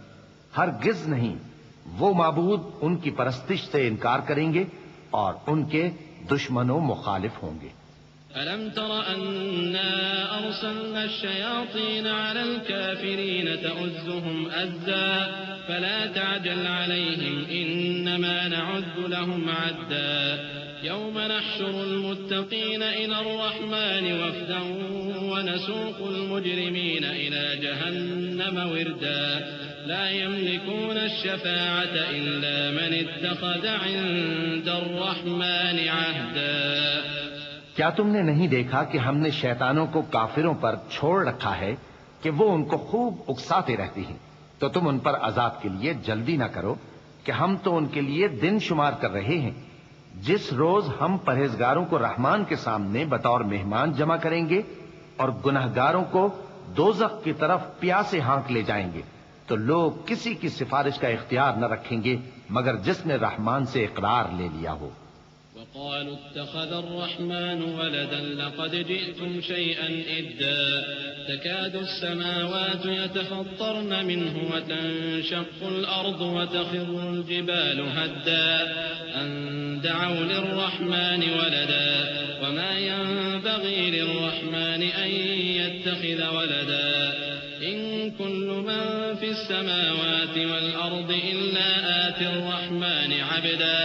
ہرگز نہیں، وہ معبود ان کی پرستش سے انکار کریں گے اور ان کے دشمن و مخالف ہوں گے۔ ألم تر أنا أرسلنا الشياطين على الكافرين تؤزهم أزا فلا تعجل عليهم إنما نعد لهم عدا يوم نحشر المتقين إلى الرحمن وفدا ونسوق المجرمين إلى جهنم وردا لا يملكون الشفاعة إلا من اتخذ عند الرحمن عهدا۔ کیا تم نے نہیں دیکھا کہ ہم نے شیطانوں کو کافروں پر چھوڑ رکھا ہے کہ وہ ان کو خوب اکساتے رہتی ہیں؟ تو تم ان پر عذاب کے لیے جلدی نہ کرو کہ ہم تو ان کے لیے دن شمار کر رہے ہیں، جس روز ہم پرہیزگاروں کو رحمان کے سامنے بطور مہمان جمع کریں گے اور گنہگاروں کو دوزخ کی طرف پیاسے ہانک لے جائیں گے، تو لوگ کسی کی سفارش کا اختیار نہ رکھیں گے مگر جس نے رحمان سے اقرار لے لیا ہو۔ وقالوا اتخذ الرحمن ولدا لقد جئتم شيئا إدا تكاد السماوات يتفطرن منه وتنشق الأرض وتخر الجبال هدا أن دعوا للرحمن ولدا وما ينبغي للرحمن أن يتخذ ولدا إن كل من في السماوات والأرض إلا آتي الرحمن عبدا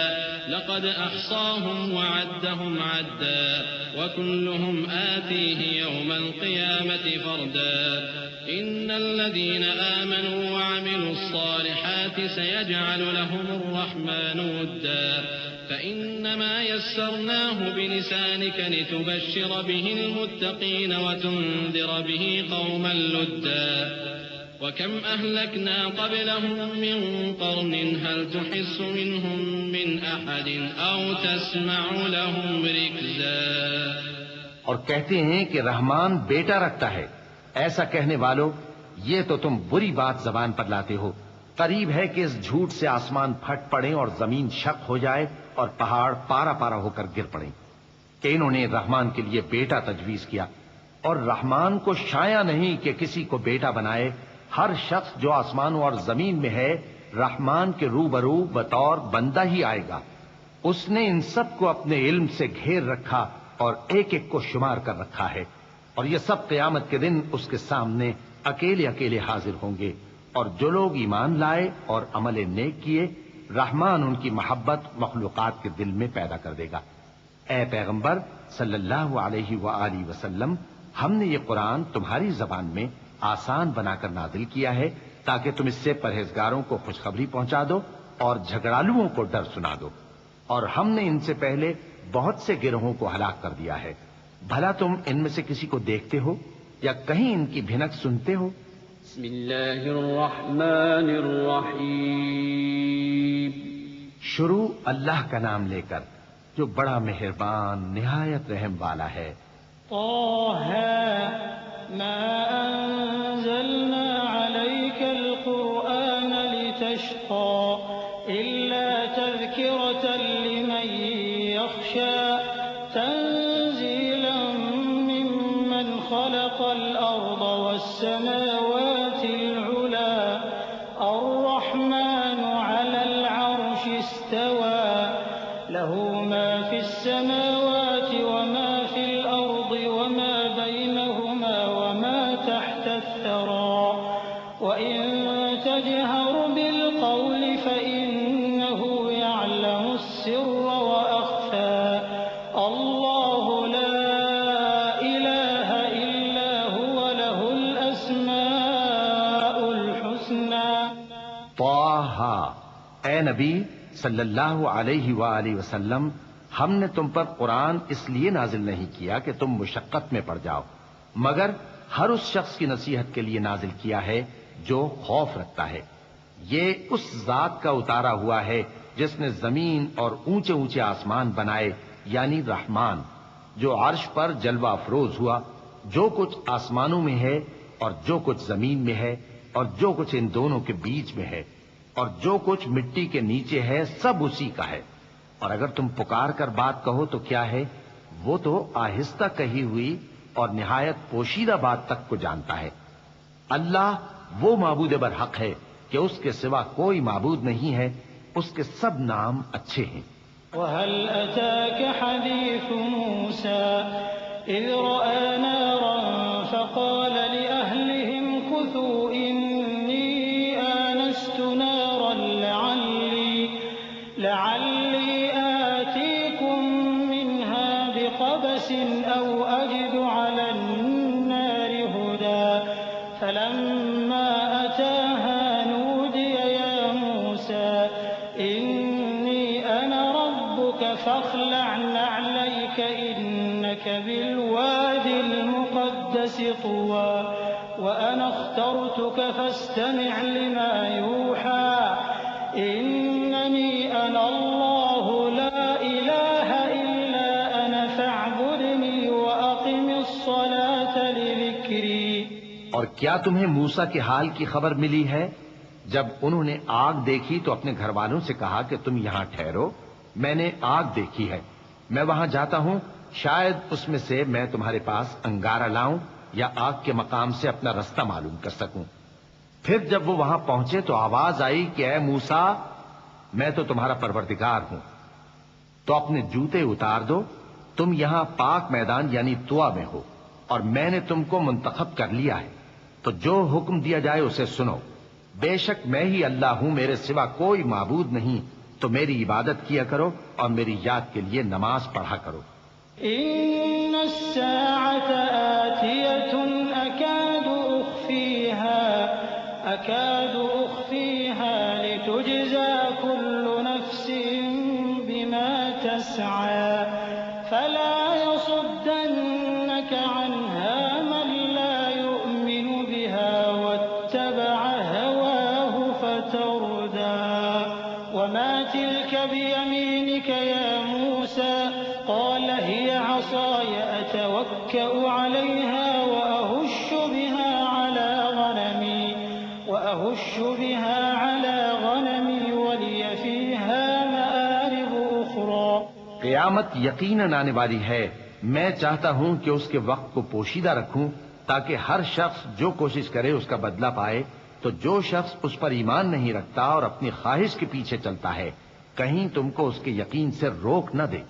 لقد أحصاهم وعدهم عدا وكلهم آتيه يوم القيامة فردا إن الذين آمنوا وعملوا الصالحات سيجعل لهم الرحمن ودا فإنما يسرناه بلسانك لتبشر به المتقين وتنذر به قوما لدا وكم أهلكنا قبلهم من قرن هل تحس منهم من أحد أو تسمع لهم ركزا۔ اور کہتے ہیں کہ رحمان بیٹا رکھتا ہے، ایسا کہنے والو یہ تو تم بری بات زبان پر لاتے ہو۔ قریب ہے کہ اس جھوٹ سے آسمان پھٹ پڑے اور زمین شق ہو جائے اور پہاڑ پارا پارا ہو کر گر پڑیں کہ انہوں نے رحمان کے لیے بیٹا تجویز کیا، اور رحمان کو شایع نہیں کہ کسی کو بیٹا بنائے۔ ہر شخص جو آسمانوں اور زمین میں ہے رحمان کے روبرو بطور بندہ ہی آئے گا۔ اس نے ان سب کو اپنے علم سے گھیر رکھا اور ایک ایک کو شمار کر رکھا ہے، اور یہ سب قیامت کے دن اس کے سامنے اکیلے اکیلے حاضر ہوں گے۔ اور جو لوگ ایمان لائے اور عمل نیک کیے رحمان ان کی محبت مخلوقات کے دل میں پیدا کر دے گا۔ اے پیغمبر صلی اللہ علیہ وآلہ وسلم، ہم نے یہ قرآن تمہاری زبان میں آسان بنا کر نازل کیا ہے تاکہ تم اس سے پرہیزگاروں کو خوشخبری پہنچا دو اور جھگڑالوؤں کو ڈر سنا دو۔ اور ہم نے ان سے پہلے بہت سے گروہوں کو ہلاک کر دیا ہے، بھلا تم ان میں سے کسی کو دیکھتے ہو یا کہیں ان کی بھنک سنتے ہو؟ بسم اللہ الرحمن الرحیم. شروع اللہ کا نام لے کر جو بڑا مہربان نہایت رحم والا ہے. طه ما أنزلنا عليك القرآن لتشقى إلا تذكرة لمن يخشى تنزيلا ممن خلق الأرض والسماوات العلى الرحمن على العرش استوى له ما في السماوات وما في الأرض وما بينهما وما تحت الثرى وإن تجهر بالقول فإنه يعلم السر وأخفى الله لا إله إلا هو له الأسماء الحسنى. طه، اے نبی صلی اللہ علیہ وآلہ وسلم، ہم نے تم پر قرآن اس لیے نازل نہیں کیا کہ تم مشقت میں پڑ جاؤ، مگر ہر اس شخص کی نصیحت کے لیے نازل کیا ہے جو خوف رکھتا ہے. یہ اس ذات کا اتارا ہوا ہے جس نے زمین اور اونچے اونچے آسمان بنائے، یعنی رحمان، جو عرش پر جلوہ افروز ہوا. جو کچھ آسمانوں میں ہے اور جو کچھ زمین میں ہے اور جو کچھ ان دونوں کے بیچ میں ہے اور جو کچھ مٹی کے نیچے ہے، سب اسی کا ہے. اور اگر تم پکار کر بات کہو تو کیا ہے، وہ تو آہستہ کہی ہوئی اور نہایت پوشیدہ بات تک کو جانتا ہے. اللہ وہ معبود برحق ہے کہ اس کے سوا کوئی معبود نہیں ہے، اس کے سب نام اچھے ہیں. وهل أتاك حديث موسى إذ رأى نارا فقال لأهلهم كثوا إني آنست نارا لعلي آتيكم منها بقبس أو أجد على النار هدى فلما أتاها نودي يا موسى إني أنا ربك فاخلع نعليك إنك بالواد المقدس طوى وأنا اخترتك فاستمع لما يوحى إنني أنا الله لا إله إلا أنا فاعبدني وأقم الصلاة لذكري. اور کیا تمہیں موسیٰ کے حال کی خبر ملی ہے؟ جب انہوں نے آگ دیکھی تو اپنے گھر والوں سے کہا کہ تم یہاں ٹھہرو، میں نے آگ دیکھی ہے، میں وہاں جاتا ہوں، شاید اس میں سے میں تمہارے پاس انگارہ لاؤں یا آگ کے مقام سے اپنا رستہ معلوم کر سکوں. پھر جب وہ وہاں پہنچے تو آواز آئی کہ اے موسیٰ، میں تو تمہارا پروردگار ہوں، تو اپنے جوتے اتار دو، تم یہاں پاک میدان یعنی طوا میں ہو اور میں نے تم کو منتخب کر لیا ہے، تو جو حکم دیا جائے اسے سنو. بے شک میں ہی اللہ ہوں، میرے سوا کوئی معبود نہیں، تو میری عبادت کیا کرو اور میری یاد کے لیے نماز پڑھا کرو. إن الساعة آتية أكاد أخفيها لتجزى كل نفس بما تسعى فلا يصدنك عنها من لا يؤمن بها واتبع هواه فتردى. وما تلك بيمينك يا موسى قال هي عصاي أتوكأ عليها وأهش بها على غنمي ولي فيها مآرب أخرى. قیامت یقیناً آنے والی ہے، میں چاہتا ہوں کہ اس کے وقت کو پوشیدہ رکھوں تاکہ ہر شخص جو کوشش کرے اس کا بدلہ پائے. تو جو شخص اس پر ایمان نہیں رکھتا اور اپنی خواہش کے پیچھے چلتا ہے، کہیں تم کو اس کے یقین سے روک نہ دے،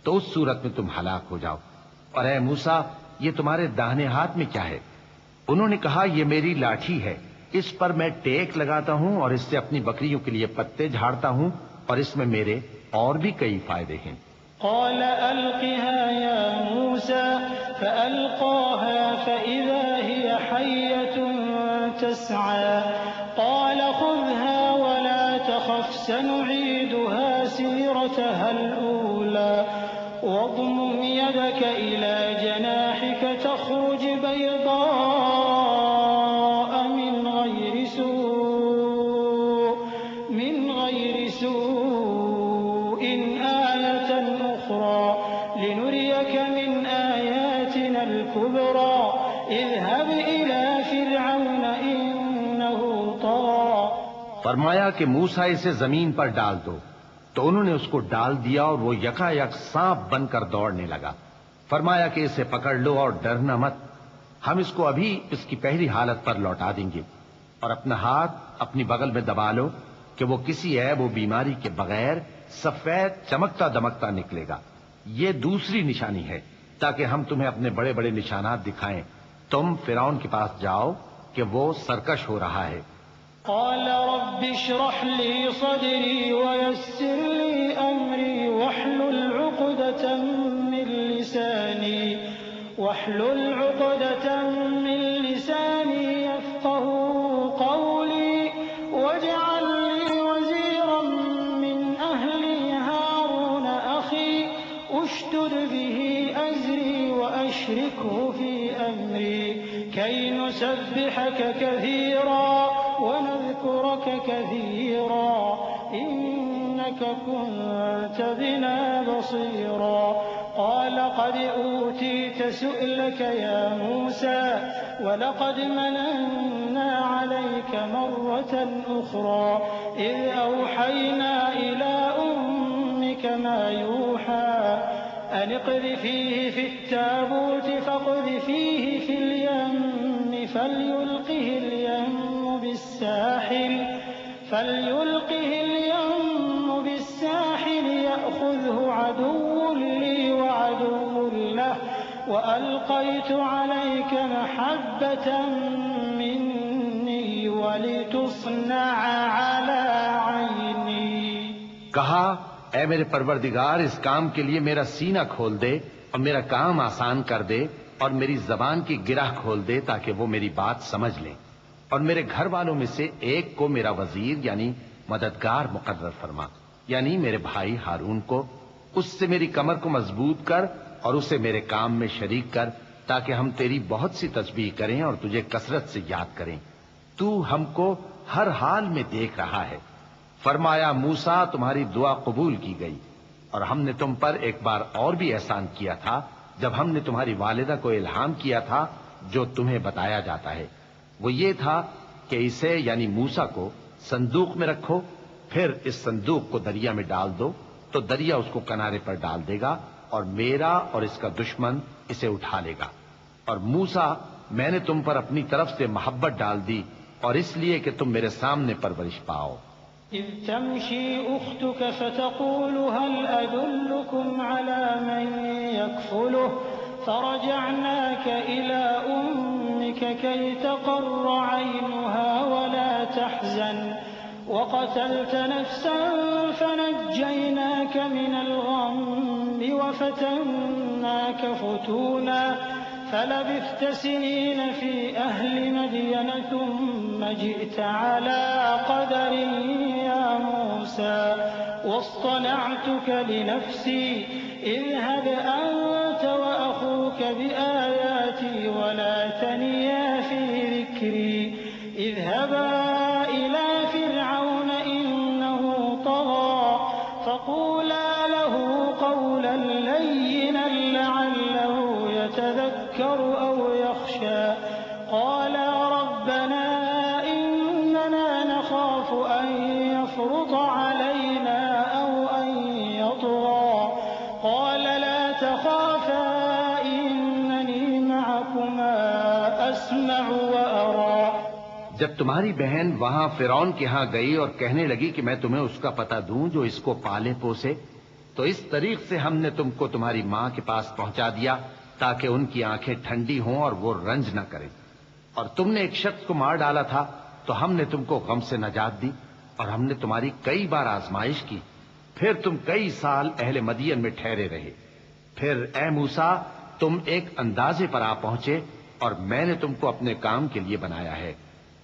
تو اس صورت میں تم ہلاک ہو جاؤ. اور اے موسیٰ، یہ تمہارے داہنے ہاتھ میں کیا ہے؟ انہوں نے کہا یہ میری لاٹھی ہے، اس پر میں ٹیک لگاتا ہوں اور اس سے اپنی بکریوں کے لیے پتے جھاڑتا ہوں اور اس میں میرے اور بھی کئی فائدے ہیں. قال ألقها يا موسى فألقاها فإذا هي حية تسعى قال خذها ولا تخف سنعيدها سيرتها الأولى واضمم يدك إلى جناحك تخرج بيضاء من لنريك من آياتنا الكبرى اذهب إلى فرعون إنه طغى. فرمایا کہ موسیٰ اسے زمین پر ڈال دو، تو انہوں نے اس کو ڈال دیا اور وہ یکا یک سانپ بن کر دوڑنے لگا۔ فرمایا کہ اسے پکڑ لو اور ڈرنا مت، ہم اس کو ابھی اس کی پہلی حالت پر لوٹا دیں گے، اور اپنا ہاتھ اپنی بغل میں دبا لو کہ وہ کسی عیب و بیماری کے بغیر سفید چمکتا دمکتا نکلے گا۔ یہ دوسری نشانی ہے تاکہ ہم تمہیں اپنے بڑے بڑے نشانات دکھائیں۔ تم فرعون کے پاس جاؤ کہ وہ سرکش ہو رہا ہے۔ قال رب اشرح لي صدري ويسر لي أمري واحلل عقدة من لساني يفقهوا قولي واجعل لي وزيرا من أهلي هارون أخي اشدد به أزري وأشركه في أمري كي نسبحك كثيرا ونذكرك كثيرا إنك كنت بنا بصيرا. قال قد أوتيت سؤلك يا موسى ولقد مننا عليك مرة أخرى إذ أوحينا إلى أمك ما يوحى أن اقذفيه في التابوت فاقذفيه في اليم فليلقه اليم بالساحل يأخذه عدو لي وعدو له وألقيت عليك محبة مني ولتصنع على عيني. کہا اے میرے پروردگار، اس کام کے لیے میرا سینہ کھول دے اور میرا کام آسان کر دے اور میری زبان کی گرہ کھول دے تاکہ وہ میری بات سمجھ لیں، اور میرے گھر والوں میں سے ایک کو میرا وزیر یعنی مددگار مقرر فرما، یعنی میرے بھائی ہارون کو۔ اس سے میری کمر کو مضبوط کر اور اسے میرے کام میں شریک کر تاکہ ہم تیری بہت سی تسبیح کریں اور تجھے کثرت سے یاد کریں۔ تو ہم کو ہر حال میں دیکھ رہا ہے۔ فرمایا موسیٰ تمہاری دعا قبول کی گئی، اور ہم نے تم پر ایک بار اور بھی احسان کیا تھا جب ہم نے تمہاری والدہ کو الہام کیا تھا جو تمہیں بتایا جاتا ہے۔ وہ یہ تھا کہ اسے یعنی موسیٰ کو صندوق میں رکھو، پھر اس صندوق کو دریا میں ڈال دو تو دریا اس کو کنارے پر ڈال دے گا اور میرا اور اس کا دشمن اسے اٹھا لے گا۔ اور موسیٰ میں نے تم پر اپنی طرف سے محبت ڈال دی اور اس لیے کہ تم میرے سامنے پرورش پاؤ۔ إذ تمشي أختك فتقول هل أدلكم على من يكفله فرجعناك إلى أمك كي تقر عينها ولا تحزن وقتلت نفسا فنجيناك من الغم وفتناك فتونا فلبثت سنين في أهل مدين ثم جئت على قدر يا موسى واصطنعتك لنفسي اذهب أنت وأخوك بآياتي ولا تنيا في ذكري اذهبا إلى فرعون إنه طغى فقولا له قولا لينا لعله يتذكر أو يخشى قالا ربنا إننا نخاف أن يفرط علينا أو أن يطغى قال لا تخافا إنني معكما أسمع وأرى. جب تمہاری بہن وہاں فرعون کے ہاں گئی اور کہنے لگی کہ میں تمہیں اس کا پتہ دوں جو اس کو پالے پوسے، تو اس طریق سے ہم نے تم کو تمہاری ماں کے پاس پہنچا دیا تاکہ ان کی آنکھیں ٹھنڈی ہوں اور وہ رنج نہ کریں۔ اور تم نے ایک شخص کو مار ڈالا تھا تو ہم نے تم کو غم سے نجات دی، اور ہم نے تمہاری کئی بار آزمائش کی، پھر تم کئی سال اہل مدین میں ٹھہرے رہے۔ پھر اے موسیٰ تم ایک اندازے پر آ پہنچے اور میں نے تم کو اپنے کام کے لیے بنایا ہے،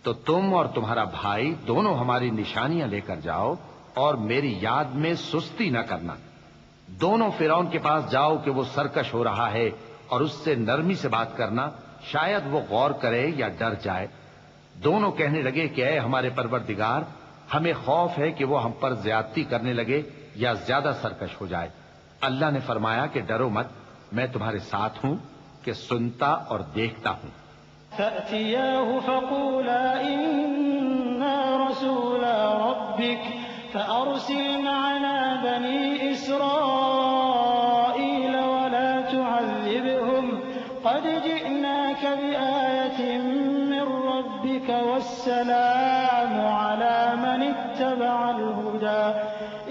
تو تم اور تمہارا بھائی دونوں ہماری نشانیاں لے کر جاؤ اور میری یاد میں سستی نہ کرنا۔ دونوں فرعون کے پاس جاؤ کہ وہ سرکش ہو رہا ہے اور اس سے نرمی سے بات کرنا، شاید وہ غور کرے یا ڈر جائے۔ دونوں کہنے لگے کہ اے ہمارے پروردگار، ہمیں خوف ہے کہ وہ ہم پر زیادتی کرنے لگے یا زیادہ سرکش ہو جائے۔ اللہ نے فرمایا کہ ڈرو مت، میں تمہارے ساتھ ہوں کہ سنتا اور دیکھتا ہوں۔ فأتياه فقولا إنا رسولا ربك فأرسل معنا بني إسرائيل ولا تعذبهم قد جئناك بآية من ربك والسلام على من اتبع الهدى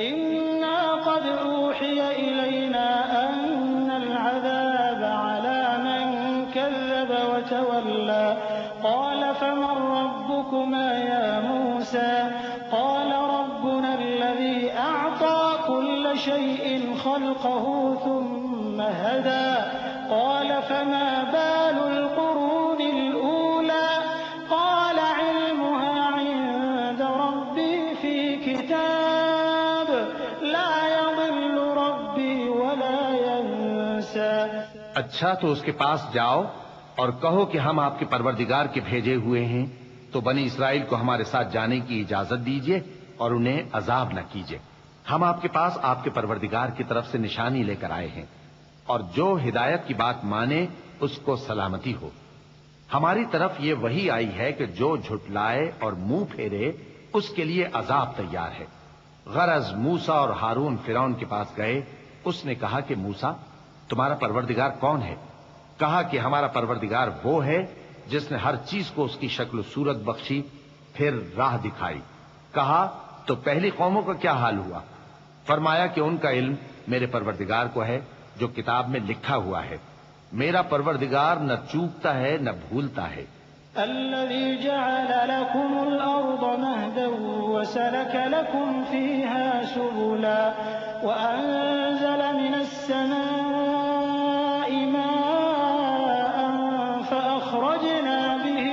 إنا قد أوحي إلينا أن العذاب على من كذب وتولى قال فمن ربكما يا موسى قال ربنا الذي أعطى كل شيء خلقه ثم هدى قال فما بال القرون الأولى قال علمها عند ربي في كتاب لا يضل ربي ولا ينسى۔ اچھا تو اس کے پاس جاؤ اور کہو کہ ہم آپ کے پروردگار کے بھیجے ہوئے ہیں، تو بنی اسرائیل کو ہمارے ساتھ جانے کی اجازت دیجیے اور انہیں عذاب نہ کیجیے۔ ہم آپ کے پاس آپ کے پروردگار کی طرف سے نشانی لے کر آئے ہیں، اور جو ہدایت کی بات مانے اس کو سلامتی ہو۔ ہماری طرف یہ وحی آئی ہے کہ جو جھٹلائے اور منہ پھیرے اس کے لیے عذاب تیار ہے۔ غرض موسیٰ اور ہارون فرعون کے پاس گئے، اس نے کہا کہ موسیٰ تمہارا پروردگار کون ہے؟ کہا کہ ہمارا پروردگار وہ ہے جس نے ہر چیز کو اس کی شکل و صورت بخشی، پھر راہ دکھائی۔ کہا تو پہلی قوموں کا کیا حال ہوا؟ فرمایا کہ ان کا علم میرے پروردگار کو ہے جو کتاب میں لکھا ہوا ہے، میرا پروردگار نہ چوکتا ہے نہ بھولتا ہے۔ الذي جعل لكم الأرض مهدا وسلك لكم فيها سبلا وأنزل من السماء ماء فأخرجنا به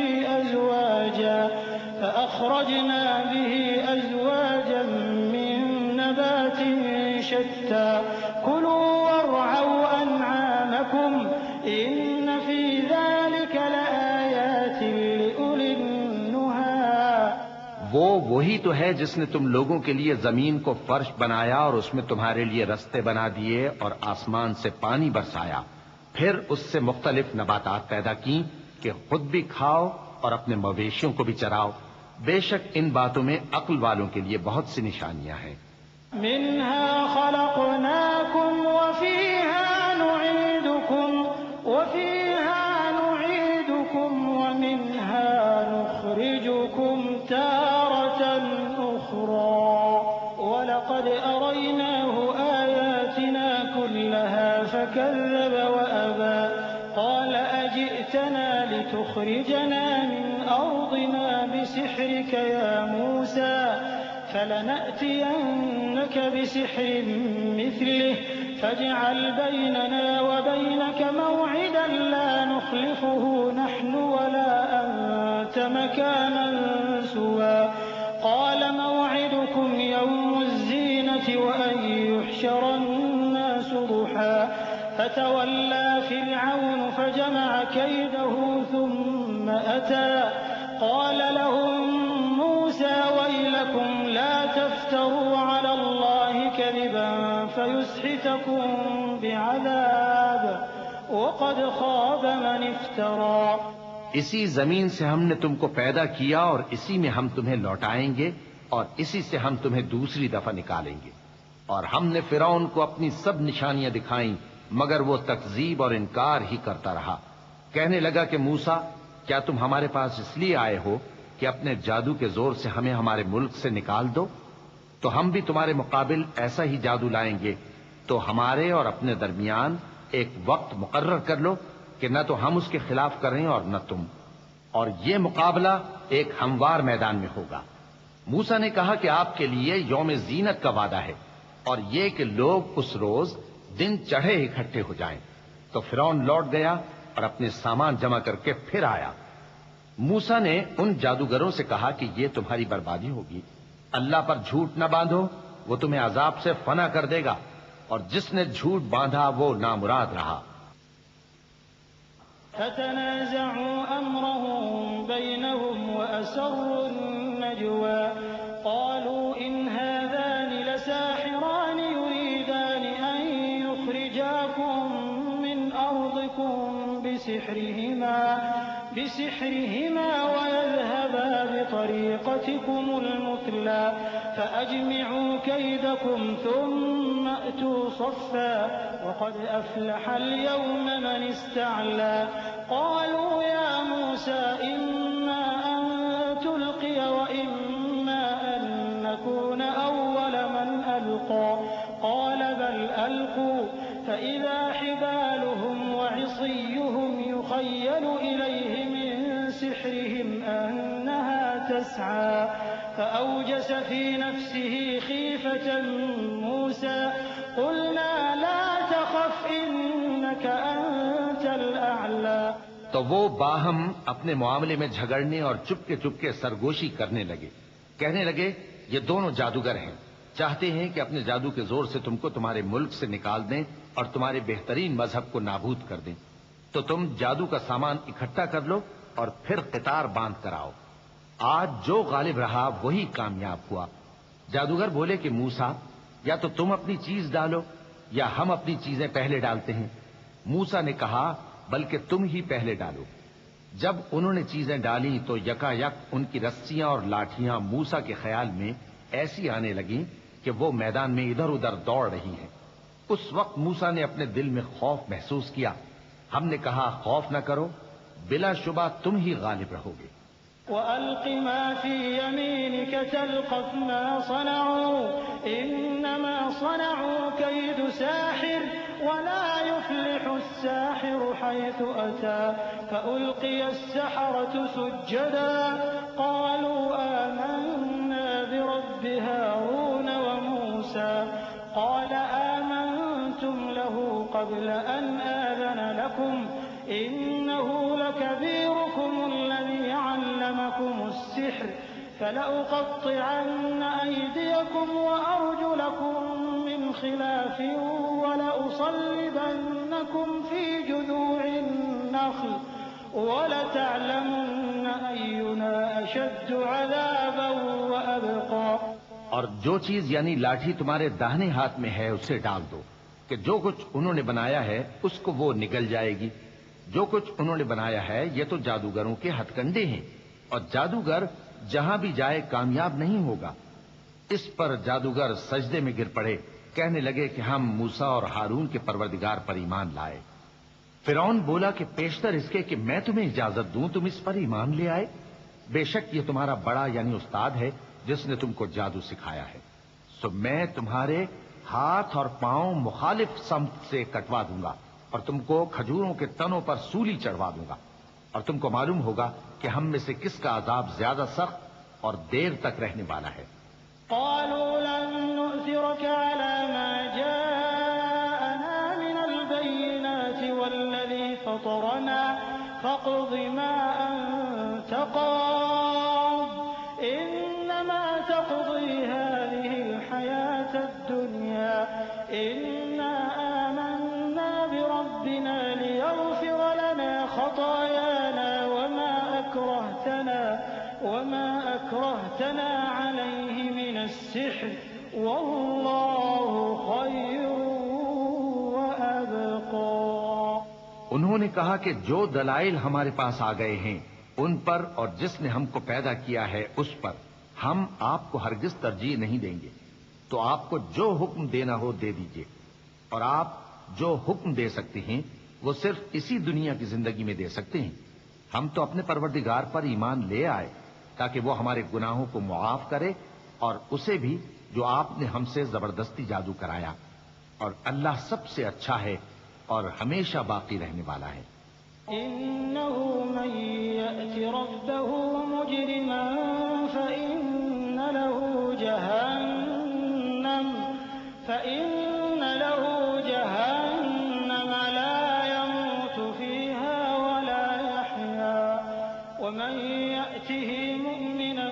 أزواجا من نبات شتى كلوا وارعوا أنعامكم إن في ذلك لآيات لأولي النهى۔ وہی تو ہے جس نے تم لوگوں کے لیے زمین کو فرش بنایا اور اس میں تمہارے لیے رستے بنا دیے اور آسمان سے پانی برسایا، پھر اس سے مختلف نباتات پیدا کی کہ خود بھی کھاؤ اور اپنے مویشیوں کو بھی چراؤ۔ بے شک ان باتوں میں عقل والوں کے لیے بہت سی نشانیاں ہیں۔ منها خلقناكم وفيها نعيدكم ومنها نخرجكم تارة أخرى ولقد أريناه آياتنا كلها فكذب وأبى قال أجئتنا لتخرجنا من أرضنا بسحرك يا موسى فلنأتينك بسحر مثله فاجعل بيننا وبينك موعدا لا نخلفه نحن ولا أنت مكانا سوى قال موعدكم يوم الزينة وأن يحشر الناس ضحى فتولى فرعون فجمع كيده ثم أتى قال لهم موسى ويلكم لا تفتروا على الله كذبا فيسحتكم بعذاب وقد خاب من افترى۔ اسی زمین سے ہم نے تم کو پیدا کیا اور اسی میں ہم تمہیں لوٹائیں گے اور اسی سے ہم تمہیں دوسری دفعہ نکالیں گے۔ اور ہم نے فرعون کو اپنی سب نشانیاں دکھائیں مگر وہ تکذیب اور انکار ہی کرتا رہا۔ کہنے لگا کہ موسیٰ کیا تم ہمارے پاس اس لیے آئے ہو کہ اپنے جادو کے زور سے ہمیں ہمارے ملک سے نکال دو؟ تو ہم بھی تمہارے مقابل ایسا ہی جادو لائیں گے، تو ہمارے اور اپنے درمیان ایک وقت مقرر کر لو کہ نہ تو ہم اس کے خلاف کریں اور نہ تم، اور یہ مقابلہ ایک ہموار میدان میں ہوگا۔ موسیٰ نے کہا کہ آپ کے لیے یوم زینت کا وعدہ ہے اور یہ کہ لوگ اس روز دن چڑھے اکٹھے ہو جائیں۔ تو فرعون لوٹ گیا اور اپنے سامان جمع کر کے پھر آیا۔ موسیٰ نے ان جادوگروں سے کہا کہ یہ تمہاری بربادی ہوگی، اللہ پر جھوٹ نہ باندھو، وہ تمہیں عذاب سے فنا کر دے گا، اور جس نے جھوٹ باندھا وہ نامراد رہا۔ فتنازعوا أمرهم بينهم وأسروا النجوى قالوا إن هذان لساحران يريدان أن كيدكم من أرضكم بسحرهما ويذهبا بطريقتكم المثلى فأجمعوا كيدكم ثم أتوا صفا وقد أفلح اليوم من استعلى قالوا يا موسى إما أن تلقي وإما أن نكون أول من ألقى قال بل ألقوا فإذا حبالهم وعصيهم يخيل إليه من سحرهم أنها تسعى فأوجس في نفسه خيفة موسى قلنا لا تخف إنك أنت الأعلى تو وہ باہم اپنے معاملے میں جھگڑنے اور چپکے چپکے سرگوشی کرنے لگے، کہنے لگے یہ دونوں جادوگر ہیں، چاہتے ہیں کہ اپنے جادو کے زور سے تم کو تمہارے ملک سے نکال دیں اور تمہارے بہترین مذہب کو نابود کر دیں، تو تم جادو کا سامان اکٹھا کر لو اور پھر قطار باندھ کر آؤ۔ آج جو غالب رہا وہی کامیاب ہوا۔ جادوگر بولے کہ موسیٰ یا تو تم اپنی چیز ڈالو یا ہم اپنی چیزیں پہلے ڈالتے ہیں۔ موسیٰ نے کہا بلکہ تم ہی پہلے ڈالو۔ جب انہوں نے چیزیں ڈالی تو یکا یک ان کی رسیاں اور لاٹھیاں موسیٰ کے خیال میں ایسی آنے لگیں کہ وہ میدان میں ادھر ادھر دوڑ رہی ہیں۔ اس وقت موسیٰ نے اپنے دل میں خوف محسوس کیا۔ ہم نے کہا خوف نہ کرو، بلا شبہ تم ہی غالب رہو گے۔ وَأَلْقِ مَا فِي يَمِينِكَ تَلْقَفْ مَا صَنَعُوا إِنَّمَا صَنَعُوا كَيْدُ سَاحِرٍ وَلَا يُفْلِحُ السَّاحِرُ حَيْثُ أَتَى فَأُلْقِيَ السَّحَرَةُ سُجَّدًا قَالُوا آمَنَّا بِرَبِّ هَارُونَ وَمُوسَى قَالَ آمَنْتُمْ لَهُ قَبْلَ أَنْ آذَنَ لَكُمْ إِنَّهُ لَكَبِيرُكُمُ الَّذِي عَلَّمَكُمُ السِّحْرَ فَلَأُقَطِّعَنَّ أَيْدِيَكُمْ وَأَرْجُلَكُم مِّنْ خِلَافٍ وَلَأُصَلِّبَنَّكُمْ فِي جُذُوعِ النَّخْلِ وَلَتَعْلَمُنَّ أَيُّنَا أَشَدُّ عَذَابًا وَأَبْقَىٰ۔ اور جو چیز یعنی لاٹھی تمہارے داہنے ہاتھ میں ہے اسے ڈال دو کہ جو کچھ انہوں نے بنایا ہے اس کو وہ نگل جائے گی۔ جو کچھ انہوں نے بنایا ہے یہ تو جادوگروں کے ہتھ کنڈے ہیں، اور جادوگر جہاں بھی جائے کامیاب نہیں ہوگا۔ اس پر جادوگر سجدے میں گر پڑے، کہنے لگے کہ ہم موسیٰ اور ہارون کے پروردگار پر ایمان لائے۔ فرعون بولا کہ پیشتر اس کے کہ میں تمہیں اجازت دوں تم اس پر ایمان لے آئے؟ بے شک یہ تمہارا بڑا یعنی استاد ہے جس نے تم کو جادو سکھایا ہے، سو میں تمہارے ہاتھ اور پاؤں مخالف سمت سے کٹوا دوں گا اور تم کو کھجوروں کے تنوں پر سولی چڑھوا دوں گا، اور تم کو معلوم ہوگا کہ ہم میں سے کس کا عذاب زیادہ سخت اور دیر تک رہنے والا ہے۔ قالوا لن نؤثرك على ما جاءنا من البينات والذي فطرنا فاقض ما أنت قاض إنما تقضي هذه الحياة الدنيا إنا آمنا بربنا ليغفر لنا خطايانا وما أكرهتنا عليه من السحر والله خير وأبقى۔ انہوں نے کہا کہ جو دلائل ہمارے پاس آ گئے ہیں ان پر اور جس نے ہم کو پیدا کیا ہے اس پر ہم آپ کو ہرگز ترجیح نہیں دیں گے، تو آپ کو جو حکم دینا ہو دے دیجیے، اور آپ جو حکم دے سکتے ہیں وہ صرف اسی دنیا کی زندگی میں دے سکتے ہیں۔ ہم تو اپنے پروردگار پر ایمان لے آئے تاکہ وہ ہمارے گناہوں کو معاف کرے اور اسے بھی جو آپ نے ہم سے زبردستی جادو کرایا، اور اللہ سب سے اچھا ہے اور ہمیشہ باقی رہنے والا ہے۔ إنه من يأت ربه مجرما فإن له جهنم لا يموت فيها ولا يحيا ومن يأته مؤمنا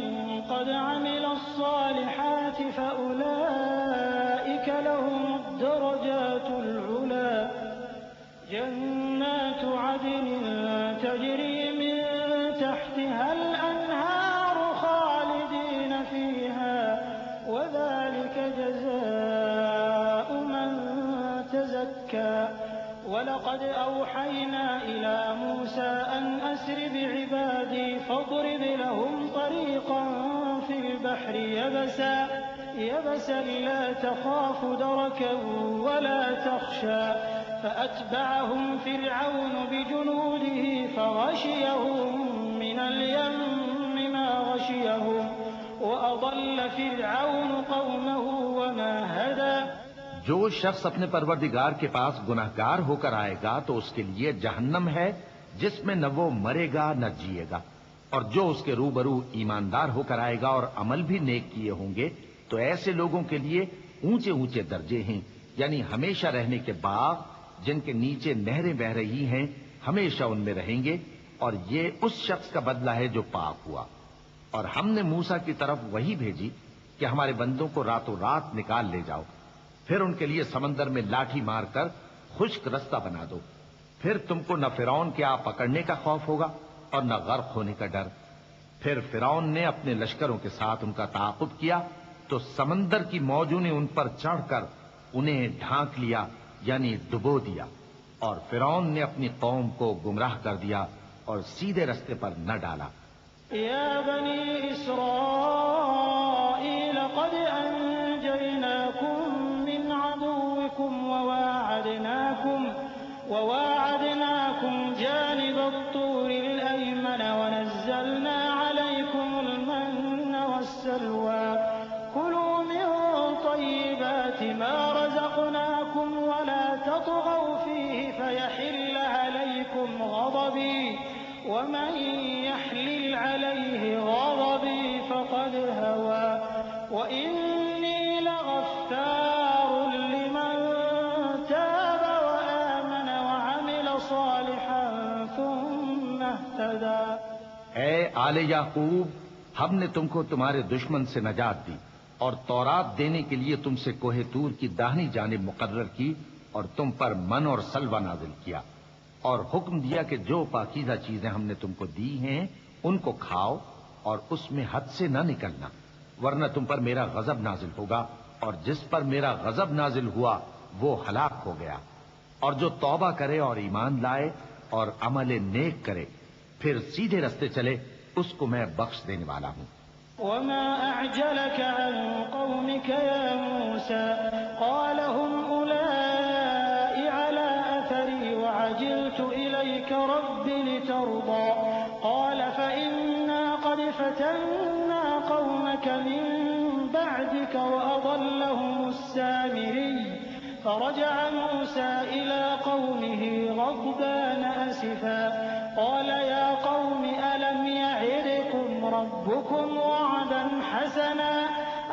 قد عمل الصالحات فأولئك لهم الدرجات العلى جنات عدن تجري من تحتها الأنهار خالدين فيها وذلك جزاء من تزكى وَلَقَدْ أَوْحَيْنَا إِلَىٰ مُوسَىٰ أَنْ أَسْرِ بِعِبَادِي فَاضْرِبْ لَهُمْ طَرِيقًا فِي الْبَحْرِ يَبَسًا لَّا تَخَافُ دَرَكًا وَلَا تَخْشَىٰ فَأَتْبَعَهُمْ فِرْعَوْنُ بِجُنُودِهِ فَغَشِيَهُم مِّنَ الْيَمِّ مَا غَشِيَهُمْ وَأَضَلَّ فِرْعَوْنُ قَوْمَهُ وَمَا هَدَىٰ۔ جو شخص اپنے پروردگار کے پاس گناہگار ہو کر آئے گا تو اس کے لیے جہنم ہے جس میں نہ وہ مرے گا نہ جیے گا، اور جو اس کے روبرو ایماندار ہو کر آئے گا اور عمل بھی نیک کیے ہوں گے تو ایسے لوگوں کے لیے اونچے اونچے درجے ہیں، یعنی ہمیشہ رہنے کے باغ جن کے نیچے نہریں بہ رہی ہیں، ہمیشہ ان میں رہیں گے، اور یہ اس شخص کا بدلہ ہے جو پاک ہوا۔ اور ہم نے موسیٰ کی طرف وحی بھیجی کہ ہمارے بندوں کو راتوں رات نکال لے جاؤ، پھر ان کے لیے سمندر میں لاٹھی مار کر خشک رستہ بنا دو، پھر تم کو نہ فرعون کے آ پکڑنے کا خوف ہوگا اور نہ غرق ہونے کا ڈر۔ پھر فرعون نے اپنے لشکروں کے ساتھ ان کا تعاقب کیا تو سمندر کی موجوں نے ان پر چڑھ کر انہیں ڈھانک لیا، یعنی ڈبو دیا، اور فرعون نے اپنی قوم کو گمراہ کر دیا اور سیدھے رستے پر نہ ڈالا۔ یا بنی اسرائیل قد انجیناکم من عدوکم وواعدناکم جانب الطور الأيمن ونزلنا عليكم المن والسلوى كلوا من طيبات ما رزقناكم ولا تطغوا فيه فيحل عليكم غضبي ومن يحلل عليه غضبي فقد هوى وإني لغفار لمن تاب وآمن وعمل صالحا ثم اهتدى۔ اے آل یعقوب، ہم نے تم کو تمہارے دشمن سے نجات دی اور تورات دینے کے لیے تم سے کوہ طور کی داہنی جانب مقرر کی اور تم پر من اور سلوہ نازل کیا، اور حکم دیا کہ جو پاکیزہ چیزیں ہم نے تم کو دی ہیں ان کو کھاؤ اور اس میں حد سے نہ نکلنا، ورنہ تم پر میرا غضب نازل ہوگا، اور جس پر میرا غضب نازل ہوا وہ ہلاک ہو گیا۔ اور جو توبہ کرے اور ایمان لائے اور عمل نیک کرے پھر سیدھے رستے چلے اس کو میں بخش دینے والا ہوں۔ وما أعجلك عن قومك يا موسى قال هم أولئك على أثري وعجلت إليك رب لترضى قال فإنا قد فتنا قومك من بعدك وأضلهم السامري فرجع موسى إلى قومه غضبان أسفا قال يا قوم ألم يعدكم ربكم وعدا حسنا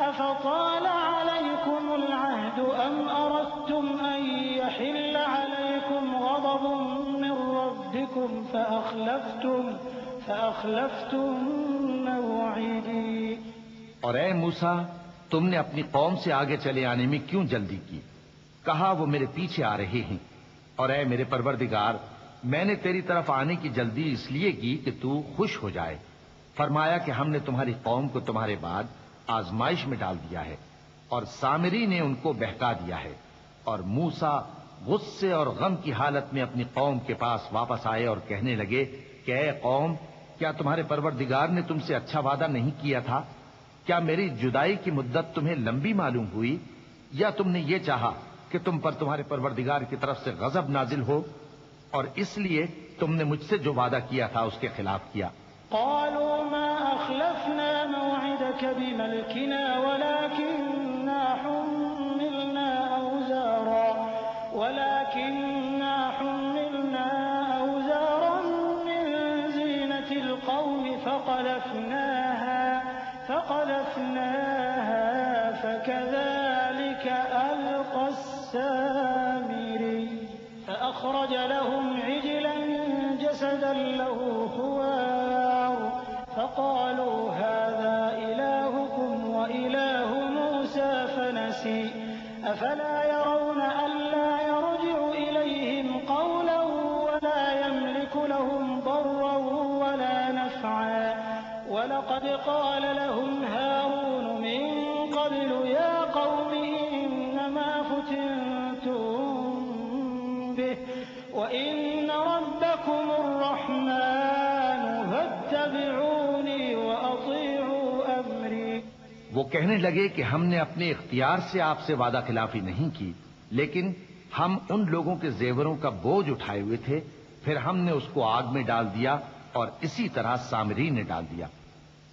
أفطال عليكم العهد أم أردتم أن يحل عليكم غضب من ربكم فأخلفتم موعدي۔ اور اے موسیٰ، تم نے اپنی قوم سے آگے چلے آنے میں کیوں جلدی کی؟ کہا وہ میرے پیچھے آ رہے ہیں، اور اے میرے پروردگار، میں نے تیری طرف آنے کی جلدی اس لیے کی کہ تو خوش ہو جائے۔ فرمایا کہ ہم نے تمہاری قوم کو تمہارے بعد آزمائش میں ڈال دیا ہے اور سامری نے ان کو بہکا دیا ہے۔ اور موسیٰ غصے اور غم کی حالت میں اپنی قوم کے پاس واپس آئے اور کہنے لگے کہ اے قوم، کیا تمہارے پروردگار نے تم سے اچھا وعدہ نہیں کیا تھا؟ کیا میری جدائی کی مدت تمہیں لمبی معلوم ہوئی، یا تم نے یہ چاہا کہ تم پر تمہارے پروردگار کی طرف سے غضب نازل ہو اور اس لیے تم نے مجھ سے جو وعدہ کیا تھا اس کے خلاف کیا؟ قالوا ما أخلفنا موعدك بملكنا ولكننا حملنا أوزارا من زينة القوم فقذفناها فكذلك ألقى السامري فأخرج لهم عجلا جسدا له خوار فقالوا هذا إلهكم وإله موسى فنسي أفلا يرون ألا يرجع إليهم قولا ولا يملك لهم ضرا ولا نفعا ولقد قال لهم هارون من قبل يا قوم إنما فتنتم به وَإِنَّ رَبَّكُمُ الرَّحْمَٰنُ فَاتَّبِعُونِي وَأَطِيعُوا أَمْرِي۔ وہ کہنے لگے کہ ہم نے اپنے اختیار سے آپ سے وعدہ خلافی نہیں کی، لیکن ہم ان لوگوں کے زیوروں کا بوجھ اٹھائے ہوئے تھے، پھر ہم نے اس کو آگ میں ڈال دیا اور اسی طرح سامری نے ڈال دیا۔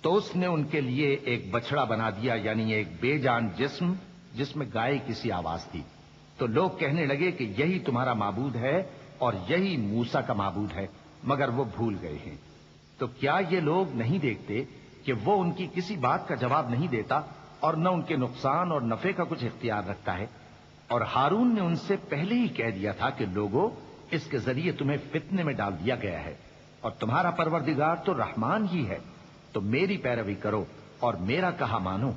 تو اس نے ان کے لیے ایک بچڑا بنا دیا، یعنی ایک بے جان جسم جس میں گائے کسی آواز تھی۔ تو لوگ کہنے لگے کہ یہی تمہارا معبود ہے اور یہی موسیٰ کا معبود ہے، مگر وہ بھول گئے ہیں۔ تو کیا یہ لوگ نہیں دیکھتے کہ وہ ان کی کسی بات کا جواب نہیں دیتا اور نہ ان کے نقصان اور نفع کا کچھ اختیار رکھتا ہے؟ اور ہارون نے ان سے پہلے ہی کہہ دیا تھا کہ لوگوں، اس کے ذریعے تمہیں فتنے میں ڈال دیا گیا ہے، اور تمہارا پروردگار تو رحمان ہی ہے، تو میری پیروی کرو اور میرا کہا مانو۔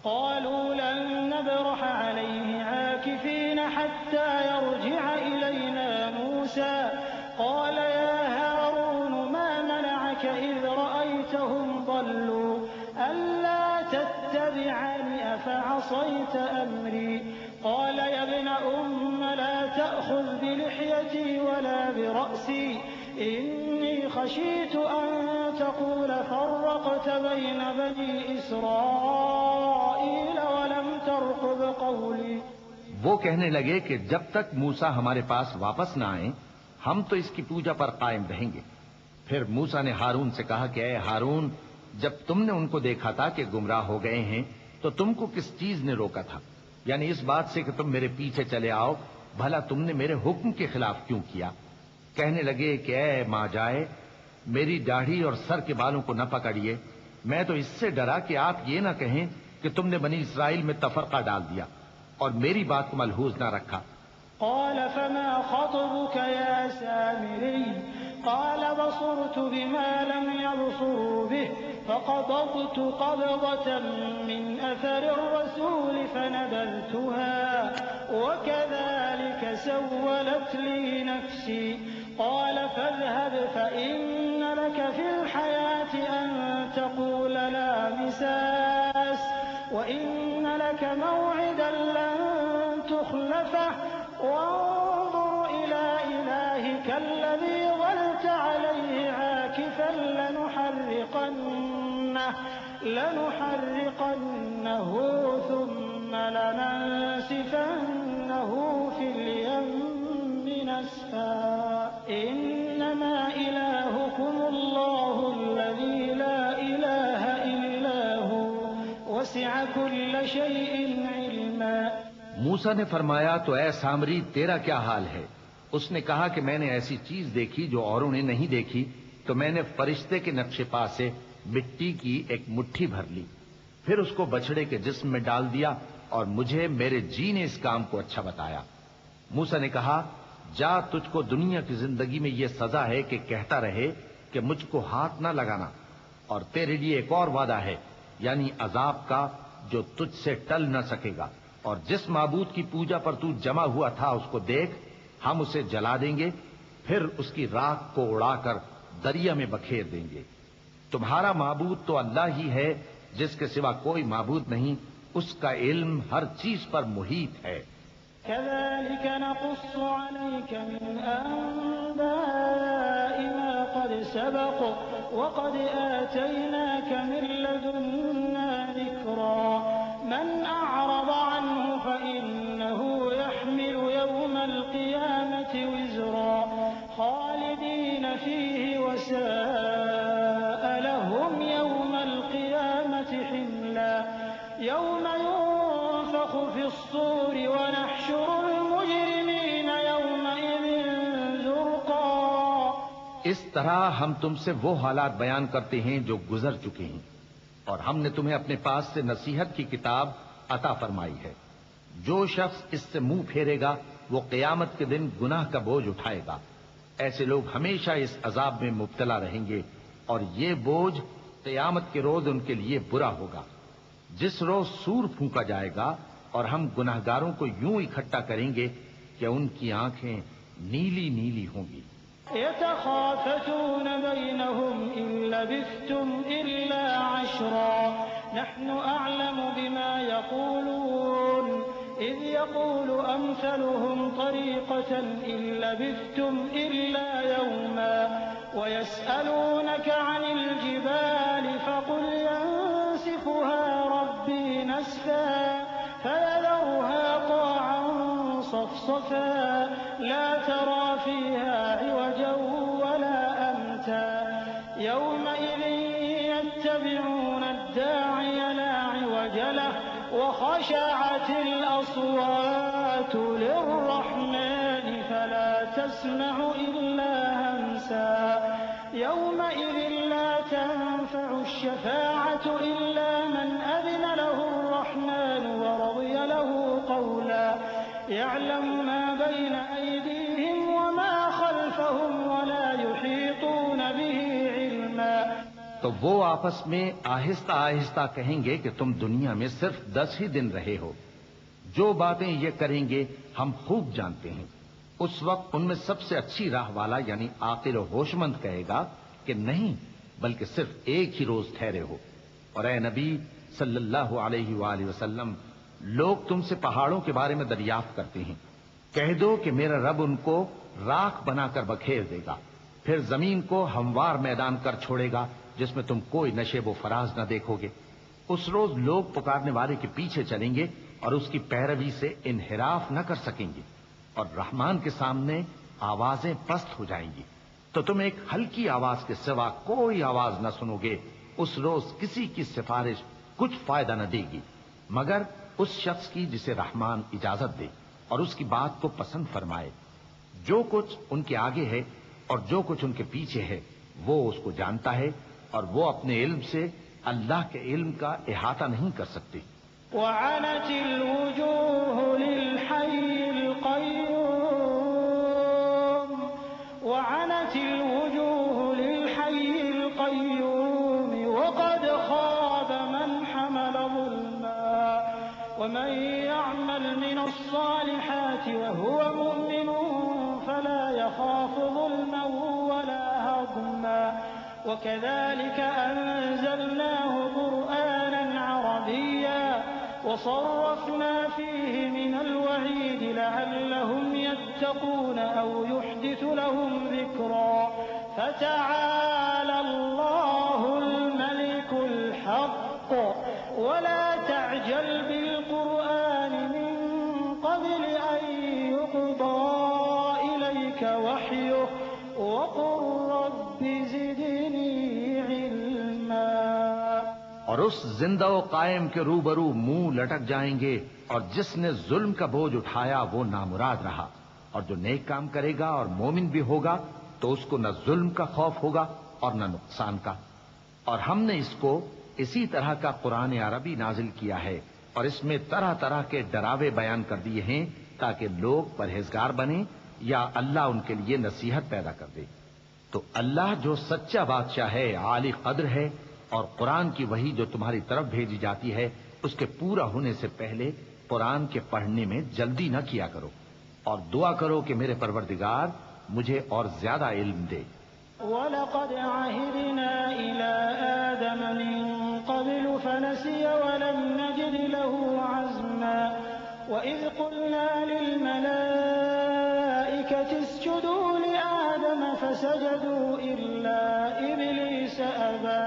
قالوا لن نبرح عليه عاكفين حتى يرجع إلينا موسى قال يا هارون ما منعك إذ رأيتهم ضلوا ألا تتبعني أفعصيت أمري قال يا ابن أم لا تأخذ بلحيتي ولا برأسي إني خشيت أن تقول فرقت بين بني إسرائيل ولم ترقب قولي۔ وہ کہنے لگے کہ جب تک موسیٰ ہمارے پاس واپس نہ آئیں ہم تو اس کی پوجا پر قائم رہیں گے۔ پھر موسیٰ نے ہارون سے کہا کہ اے ہارون، جب تم نے ان کو دیکھا تھا کہ گمراہ ہو گئے ہیں تو تم کو کس چیز نے روکا تھا؟ یعنی اس بات سے کہ تم میرے پیچھے چلے آؤ، بھلا تم نے میرے حکم کے خلاف کیوں کیا؟ کہنے لگے کہ اے ماں جائے، میری داڑھی اور سر کے بالوں کو نہ پکڑیے، میں تو اس سے ڈرا کہ آپ یہ نہ کہیں کہ تم نے بنی اسرائیل میں تفرقہ ڈال دیا اور میری بات کو ملحوظ نہ رکھا۔ قال فما خطبك يا سامري قال بصرت بما لم يبصروا به فقبضت قبضة من أثر الرسول فنبذتها وكذلك سولت لي نفسي قال فاذهب فإن لك في الحياة أن تقول لا مساس وإن لك موعدا لن تخلفه وانظر إلى إلهك الذي ظلت عليه عاكفا لنحرقنه ثم لننسفنه في اليم نسفا إنما إلهكم الله الذي لا إله إلا هو وسع كل شيء علما۔ موسیٰ نے فرمایا تو اے سامری تیرا کیا حال ہے؟ اس نے کہا کہ میں نے ایسی چیز دیکھی جو اوروں نے نہیں دیکھی، تو میں نے فرشتے کے نقش پا سے مٹی کی ایک مٹھی بھر لی، پھر اس کو بچڑے کے جسم میں ڈال دیا اور مجھے میرے جی نے اس کام کو اچھا بتایا۔ موسیٰ نے کہا جا، تجھ کو دنیا کی زندگی میں یہ سزا ہے کہ کہتا رہے کہ مجھ کو ہاتھ نہ لگانا، اور تیرے لیے ایک اور وعدہ ہے، یعنی عذاب کا جو تجھ سے ٹل نہ سکے گا، اور جس معبود کی پوجا پر تو جمع ہوا تھا اس کو دیکھ، ہم اسے جلا دیں گے، پھر اس کی راکھ کو اڑا کر دریا میں بکھیر دیں گے۔ تمہارا معبود تو اللہ ہی ہے جس کے سوا کوئی معبود نہیں، اس کا علم ہر چیز پر محیط ہے۔ كذلك نقص عليك من أنباء ما قد سبق وقد آتيناك من لدنا ذكرا من أعرض عنه فإنه يحمل يوم القيامة وزرا خالدين فيه وساء لهم يوم القيامة حملا يوم ينفخ في الصور ونحشر المجرمين يومئذ زرقا۔ اس طرح ہم تم سے وہ حالات بیان کرتے ہیں جو گزر چکے ہیں، اور ہم نے تمہیں اپنے پاس سے نصیحت کی کتاب عطا فرمائی ہے۔ جو شخص اس سے منہ پھیرے گا وہ قیامت کے دن گناہ کا بوجھ اٹھائے گا۔ ایسے لوگ ہمیشہ اس عذاب میں مبتلا رہیں گے، اور یہ بوجھ قیامت کے روز ان کے لیے برا ہوگا، جس روز سور پھونکا جائے گا اور ہم گناہگاروں کو یوں اکٹھا کریں گے کہ ان کی آنکھیں نیلی نیلی ہوں گی۔ يتخافتون بينهم إن لبثتم إلا عشرا نحن أعلم بما يقولون إذ يقول أمثلهم طريقة إن لبثتم إلا يوما ويسألونك عن الجبال فقل ينسفها ربي نسفا فيذرها قاعا صفصفا لا ترى فيها عوجا ولا أمتا يومئذ يتبعون الداعي لا عوج له وخشعت الأصوات للرحمن فلا تسمع إلا همسا يومئذ لا تنفع الشفاعة إلا من أذن له الرحمن ورضي له قولا يعلم ما بين أيديهم وما خلفهم ولا يحيطون به علما. تو وہ آپس میں آہستہ آہستہ کہیں گے کہ تم دنیا میں صرف 10 ہی دن رہے ہو. جو باتیں یہ کریں گے ہم خوب جانتے ہیں. اس وقت ان میں سب سے اچھی راہ والا یعنی عاقل و ہوش مند کہے گا کہ نہیں بلکہ صرف ایک ہی روز ٹھہرے ہو. اور اے نبی صلی اللہ علیہ وآلہ وسلم لوگ تم سے پہاڑوں کے بارے میں دریافت کرتے ہیں. کہہ دو کہ میرا رب ان کو راکھ بنا کر بکھیر دے گا پھر زمین کو ہموار میدان کر چھوڑے گا جس میں تم کوئی نشیب و فراز نہ دیکھو گے. اس روز لوگ پکارنے والے کے پیچھے چلیں گے اور اس کی پیروی سے انحراف نہ کر سکیں گے اور رحمان کے سامنے آوازیں پست ہو جائیں گی تو تم ایک ہلکی آواز کے سوا کوئی آواز نہ سنو گے. اس روز کسی کی سفارش کچھ فائدہ نہ دے گی مگر اس شخص کی جسے رحمان اجازت دے اور اس کی بات کو پسند فرمائے. جو کچھ ان کے آگے ہے اور جو کچھ ان کے پیچھے ہے وہ اس کو جانتا ہے اور وہ اپنے علم سے اللہ کے علم کا احاطہ نہیں کر سکتے. وعنت الوجوه للحي القيوم وعنت الوجوه للحي القيوم وقد خاب من حمل ظلما ومن يعمل من الصالحات وهو مؤمن فلا يخاف ظلما ولا هضما وكذلك أنزلناه قرآنا عربيا وصرفنا فيه من الوعيد لعلهم يتقون أو يحدث لهم ذكرا فتعالى الله الملك الحق ولا تعجل بالقرآن من قبل أن يقضى إليك وحيه وقل رب زدني علما. اور اس زندہ و قائم کے روبرو منہ لٹک جائیں گے اور جس نے ظلم کا بوجھ اٹھایا وہ نامراد رہا اور جو نیک کام کرے گا اور مومن بھی ہوگا تو اس کو نہ ظلم کا خوف ہوگا اور نہ نقصان کا. اور ہم نے اس کو اسی طرح کا قرآن عربی نازل کیا ہے اور اس میں طرح طرح کے ڈراوے بیان کر دیے ہیں تاکہ لوگ پرہیزگار بنیں یا اللہ ان کے لیے نصیحت پیدا کر دے. تو اللہ جو سچا بادشاہ ہے عالی قدر ہے اور قرآن کی وحی جو تمہاری طرف بھیجی جاتی ہے اس کے پورا ہونے سے پہلے قرآن کے پڑھنے میں جلدی نہ کیا کرو اور دعا کرو کہ میرے پروردگار مجھے اور زیادہ علم دے. وَلَقَدْ عَهِدْنَا إِلَىٰ آدَمَ مِن قَبْلُ فَنَسِيَ وَلَمْ نَجِدْ لَهُ عَزْمًا وَإِذْ قُلْنَا لِلْمَلَائِكَةِ اسْجُدُوا لِآدَمَ فَسَجَدُوا إِلَّا إِبْلِيسَ أَبَىٰ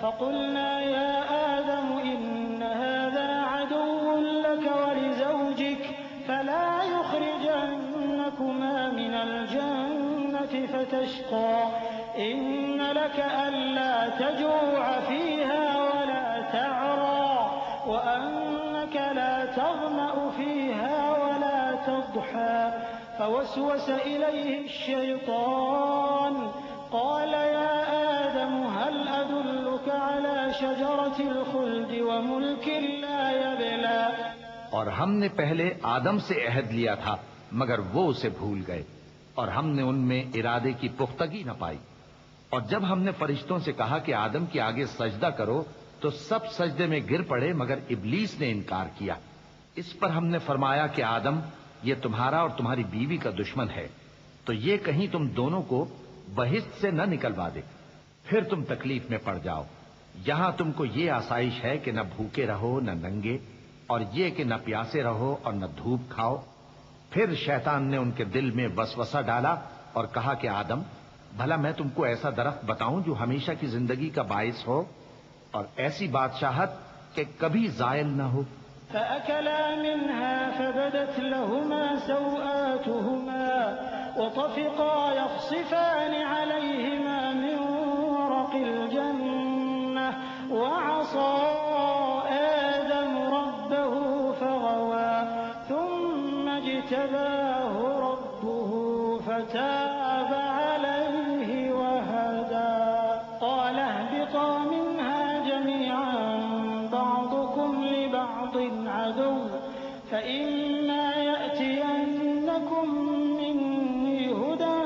فَقُلْنَا يَا آدَمُ إِنَّ هَٰذَا عَدُوٌّ لَّكَ وَلِزَوْجِكَ فَلَا يُخْرِجَنَّكُمَا مِنَ الْجَنَّةِ فَتَشْقَىٰ إِنَّ لَكَ أَلَّا تَجُوعَ فِيهَا وَلَا تَعْرَىٰ وَأَنَّكَ لَا تَظْمَأُ فِيهَا وَلَا تَضْحَىٰ فَوَسْوَسَ إِلَيْهِ الشَّيْطَانُ قَالَ يَا آدَمُ هَلْ أَدُلُّكَ عَلَىٰ شَجَرَةِ الْخُلْدِ وَمُلْكٍ لَّا يَبْلَىٰ. اور ہم نے پہلے آدم سے عہد لیا تھا مگر وہ اسے بھول گئے اور ہم نے ان میں ارادے کی پختگی نہ پائی. اور جب ہم نے فرشتوں سے کہا کہ آدم کے آگے سجدہ کرو تو سب سجدے میں گر پڑے مگر ابلیس نے انکار کیا. اس پر ہم نے فرمایا کہ آدم یہ تمہارا اور تمہاری بیوی کا دشمن ہے تو یہ کہیں تم دونوں کو بہشت سے نہ نکلوا دے پھر تم تکلیف میں پڑ جاؤ. یہاں تم کو یہ آسائش ہے کہ نہ بھوکے رہو نہ ننگے اور یہ کہ نہ پیاسے رہو اور نہ دھوپ کھاؤ۔ پھر شیطان نے ان کے دل میں وسوسہ ڈالا اور کہا کہ آدم، بھلا میں تم کو ایسا درخت بتاؤں جو ہمیشہ کی زندگی کا باعث ہو اور ایسی بادشاہت کہ کبھی زائل نہ ہو؟ فأكلا منها فبدت لهما سوآتهما وطفقا يخصفان عليهما من ورق الجنة وعصى آدم ربه فغوى ثم اجتباه ربه فتاب عليه وهدى قال اهبطا منها جميعا بعضكم لبعض عدو فإما يأتينكم مني هدى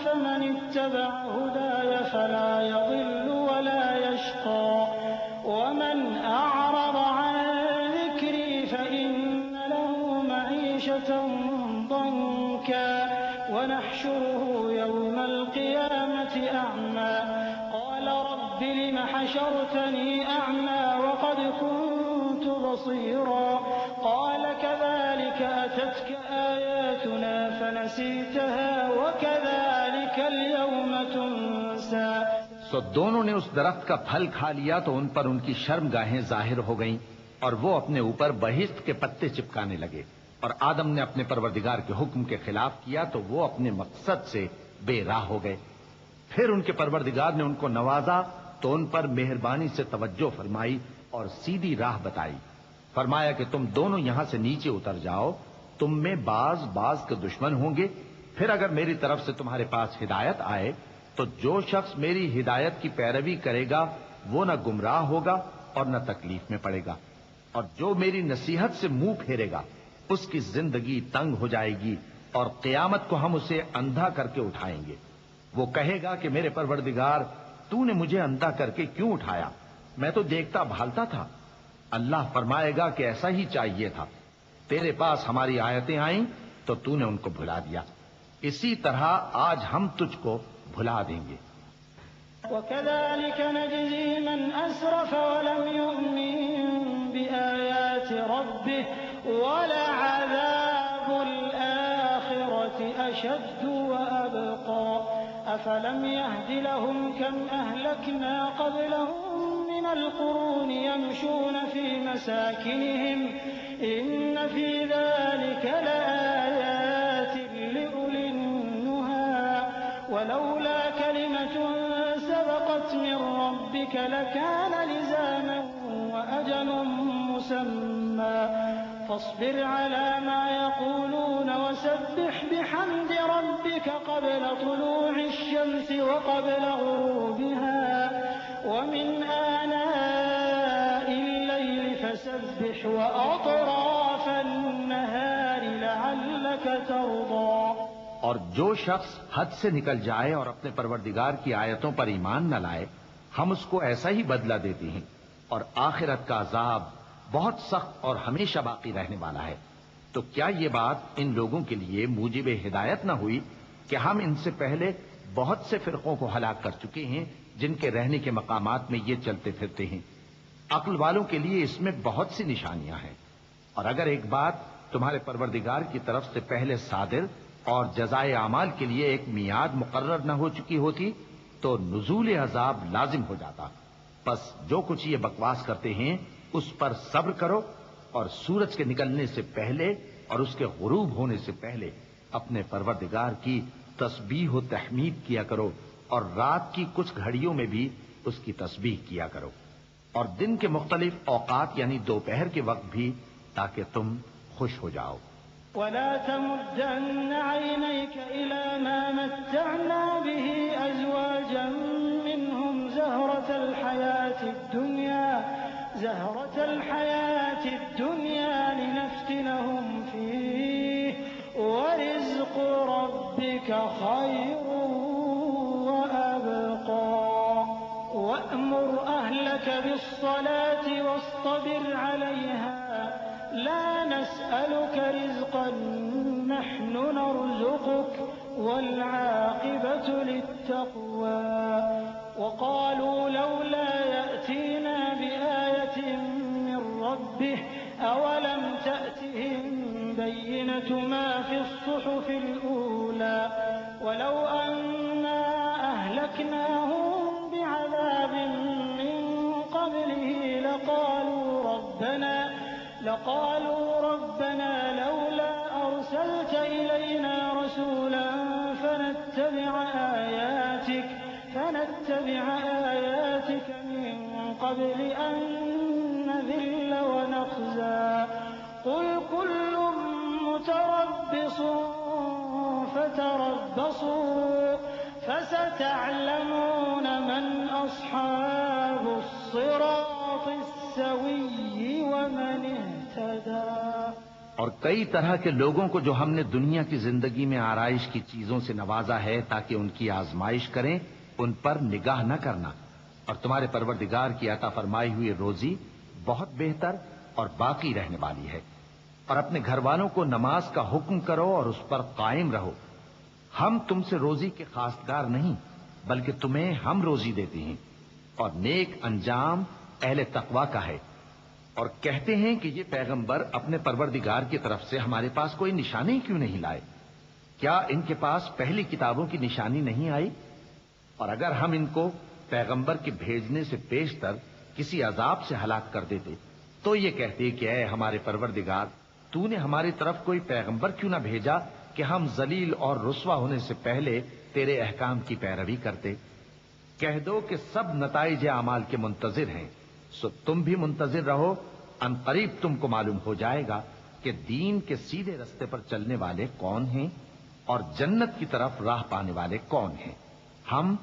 فمن اتبع هداي فلا يضل ولا يشقى ومن أعرض عن ذكري فإن له معيشة ضنكا ونحشره يوم القيامة أعمى قال رب لم حشرتني أعمى وقد كنت بصيرا قال كذلك أتتك آياتنا فنسيتها وكذلك اليوم تنسى۔ سو دونوں نے اس درخت کا پھل کھا لیا تو ان پر ان کی شرمگاہیں ظاہر ہو گئیں اور وہ اپنے اوپر بہشت کے پتے چپکانے لگے، اور آدم نے اپنے پروردگار کے حکم کے خلاف کیا تو وہ اپنے مقصد سے بے راہ ہو گئے۔ پھر ان کے پروردگار نے ان کو نوازا تو ان پر مہربانی سے توجہ فرمائی اور سیدھی راہ بتائی۔ فرمایا کہ تم دونوں یہاں سے نیچے اتر جاؤ، تم میں بعض کے دشمن ہوں گے، پھر اگر میری طرف سے تمہارے پاس ہدایت آئے تو جو شخص میری ہدایت کی پیروی کرے گا وہ نہ گمراہ ہوگا اور نہ تکلیف میں پڑے گا، اور جو میری نصیحت سے منہ پھیرے گا اس کی زندگی تنگ ہو جائے گی اور قیامت کو ہم اسے اندھا کر کے اٹھائیں گے۔ وہ کہے گا کہ میرے پروردگار، تو نے مجھے اندھا کر کے کیوں اٹھایا؟ میں تو دیکھتا بھالتا تھا۔ اللہ فرمائے گا کہ ایسا ہی چاہیے تھا، تیرے پاس ہماری آیتیں آئیں تو تو نے ان کو بھلا دیا، اسی طرح آج ہم تجھ کو بھلا دیں گے۔ وكذلك نجزي من أسرف ولم يؤمن بآيات ربه ولعذاب الآخرة أشد وأبقى أفلم يهد لهم كم أهلكنا قبلهم من القرون يمشون في مساكنهم إن في ذلك لآيات لأولي النهى ولولا كلمة سبقت من ربك لكان لزاما وأجل مسمى فاصبر على ما يقولون وسبح بحمد ربك قبل طلوع الشمس وقبل غروبها ومن آناء الليل فسبح وأطراف النهار لعلك ترضى۔ اور جو شخص حد سے نکل جائے اور اپنے پروردگار کی آیتوں پر ایمان نہ لائے ہم اس کو ایسا ہی بدلہ دیتے ہیں، اور آخرت کا عذاب بہت سخت اور ہمیشہ باقی رہنے والا ہے۔ تو کیا یہ بات ان لوگوں کے لیے موجب ہدایت نہ ہوئی کہ ہم ان سے پہلے بہت سے فرقوں کو ہلاک کر چکے ہیں جن کے رہنے کے مقامات میں یہ چلتے پھرتے ہیں؟ عقل والوں کے لیے اس میں بہت سی نشانیاں ہیں، اور اگر ایک بات تمہارے پروردگار کی طرف سے پہلے صادر اور جزائے اعمال کے لیے ایک میعاد مقرر نہ ہو چکی ہوتی تو نزول عذاب لازم ہو جاتا۔ بس جو کچھ یہ بکواس کرتے ہیں اس پر صبر کرو، اور سورج کے نکلنے سے پہلے اور اس کے غروب ہونے سے پہلے اپنے پروردگار کی تسبیح و تحمید کیا کرو، اور رات کی کچھ گھڑیوں میں بھی اس کی تسبیح کیا کرو، اور دن کے مختلف اوقات یعنی دوپہر کے وقت بھی، تاکہ تم خوش ہو جاؤ۔ ولا تمدن عينيك إلى ما متعنا به أزواجا منهم زهرة الحياة الدنيا لنفتنهم فيه ورزق ربك خير وأبقى وأمر أهلك بالصلاة واصطبر عليها لا نسألك رزقا نحن نرزقك والعاقبة للتقوى وقالوا لولا يأتينا بآية من ربه أولم تأتهم بينة ما في الصحف الأولى ولو أنا أهلكناهم بعذاب من قبله لقالوا ربنا لولا أرسلت إلينا رسولا فنتبع آياتك من قبل أن نذل ونخزى قل كل متربص فتربصوا فستعلمون من أصحاب الصراط السوي ومن اهتدى۔ اور کئی طرح کے لوگوں کو جو ہم نے دنیا کی زندگی میں آرائش کی چیزوں سے نوازا ہے تاکہ ان کی آزمائش کریں، ان پر نگاہ نہ کرنا، اور تمہارے پروردگار کی عطا فرمائی ہوئی روزی بہت بہتر اور باقی رہنے والی ہے۔ اور اپنے گھر والوں کو نماز کا حکم کرو اور اس پر قائم رہو۔ ہم تم سے روزی کے خواستگار نہیں بلکہ تمہیں ہم روزی دیتے ہیں، اور نیک انجام اہل تقوی کا ہے۔ اور کہتے ہیں کہ یہ پیغمبر اپنے پروردگار کی طرف سے ہمارے پاس کوئی نشانی کیوں نہیں لائے؟ کیا ان کے پاس پہلی کتابوں کی نشانی نہیں آئی؟ اور اگر ہم ان کو پیغمبر کے بھیجنے سے پیشتر کسی عذاب سے ہلاک کر دیتے تو یہ کہتے کہ اے ہمارے پروردگار، تو نے ہماری طرف کوئی پیغمبر کیوں نہ بھیجا کہ ہم ذلیل اور رسوا ہونے سے پہلے تیرے احکام کی پیروی کرتے۔ کہہ دو کہ سب نتائج اعمال کے منتظر ہیں، سو تم بھی منتظر رہو، ان قریب تم کو معلوم ہو جائے گا کہ دین کے سیدھے رستے پر چلنے والے کون ہیں اور جنت کی طرف راہ پانے والے کون ہیں۔ ہم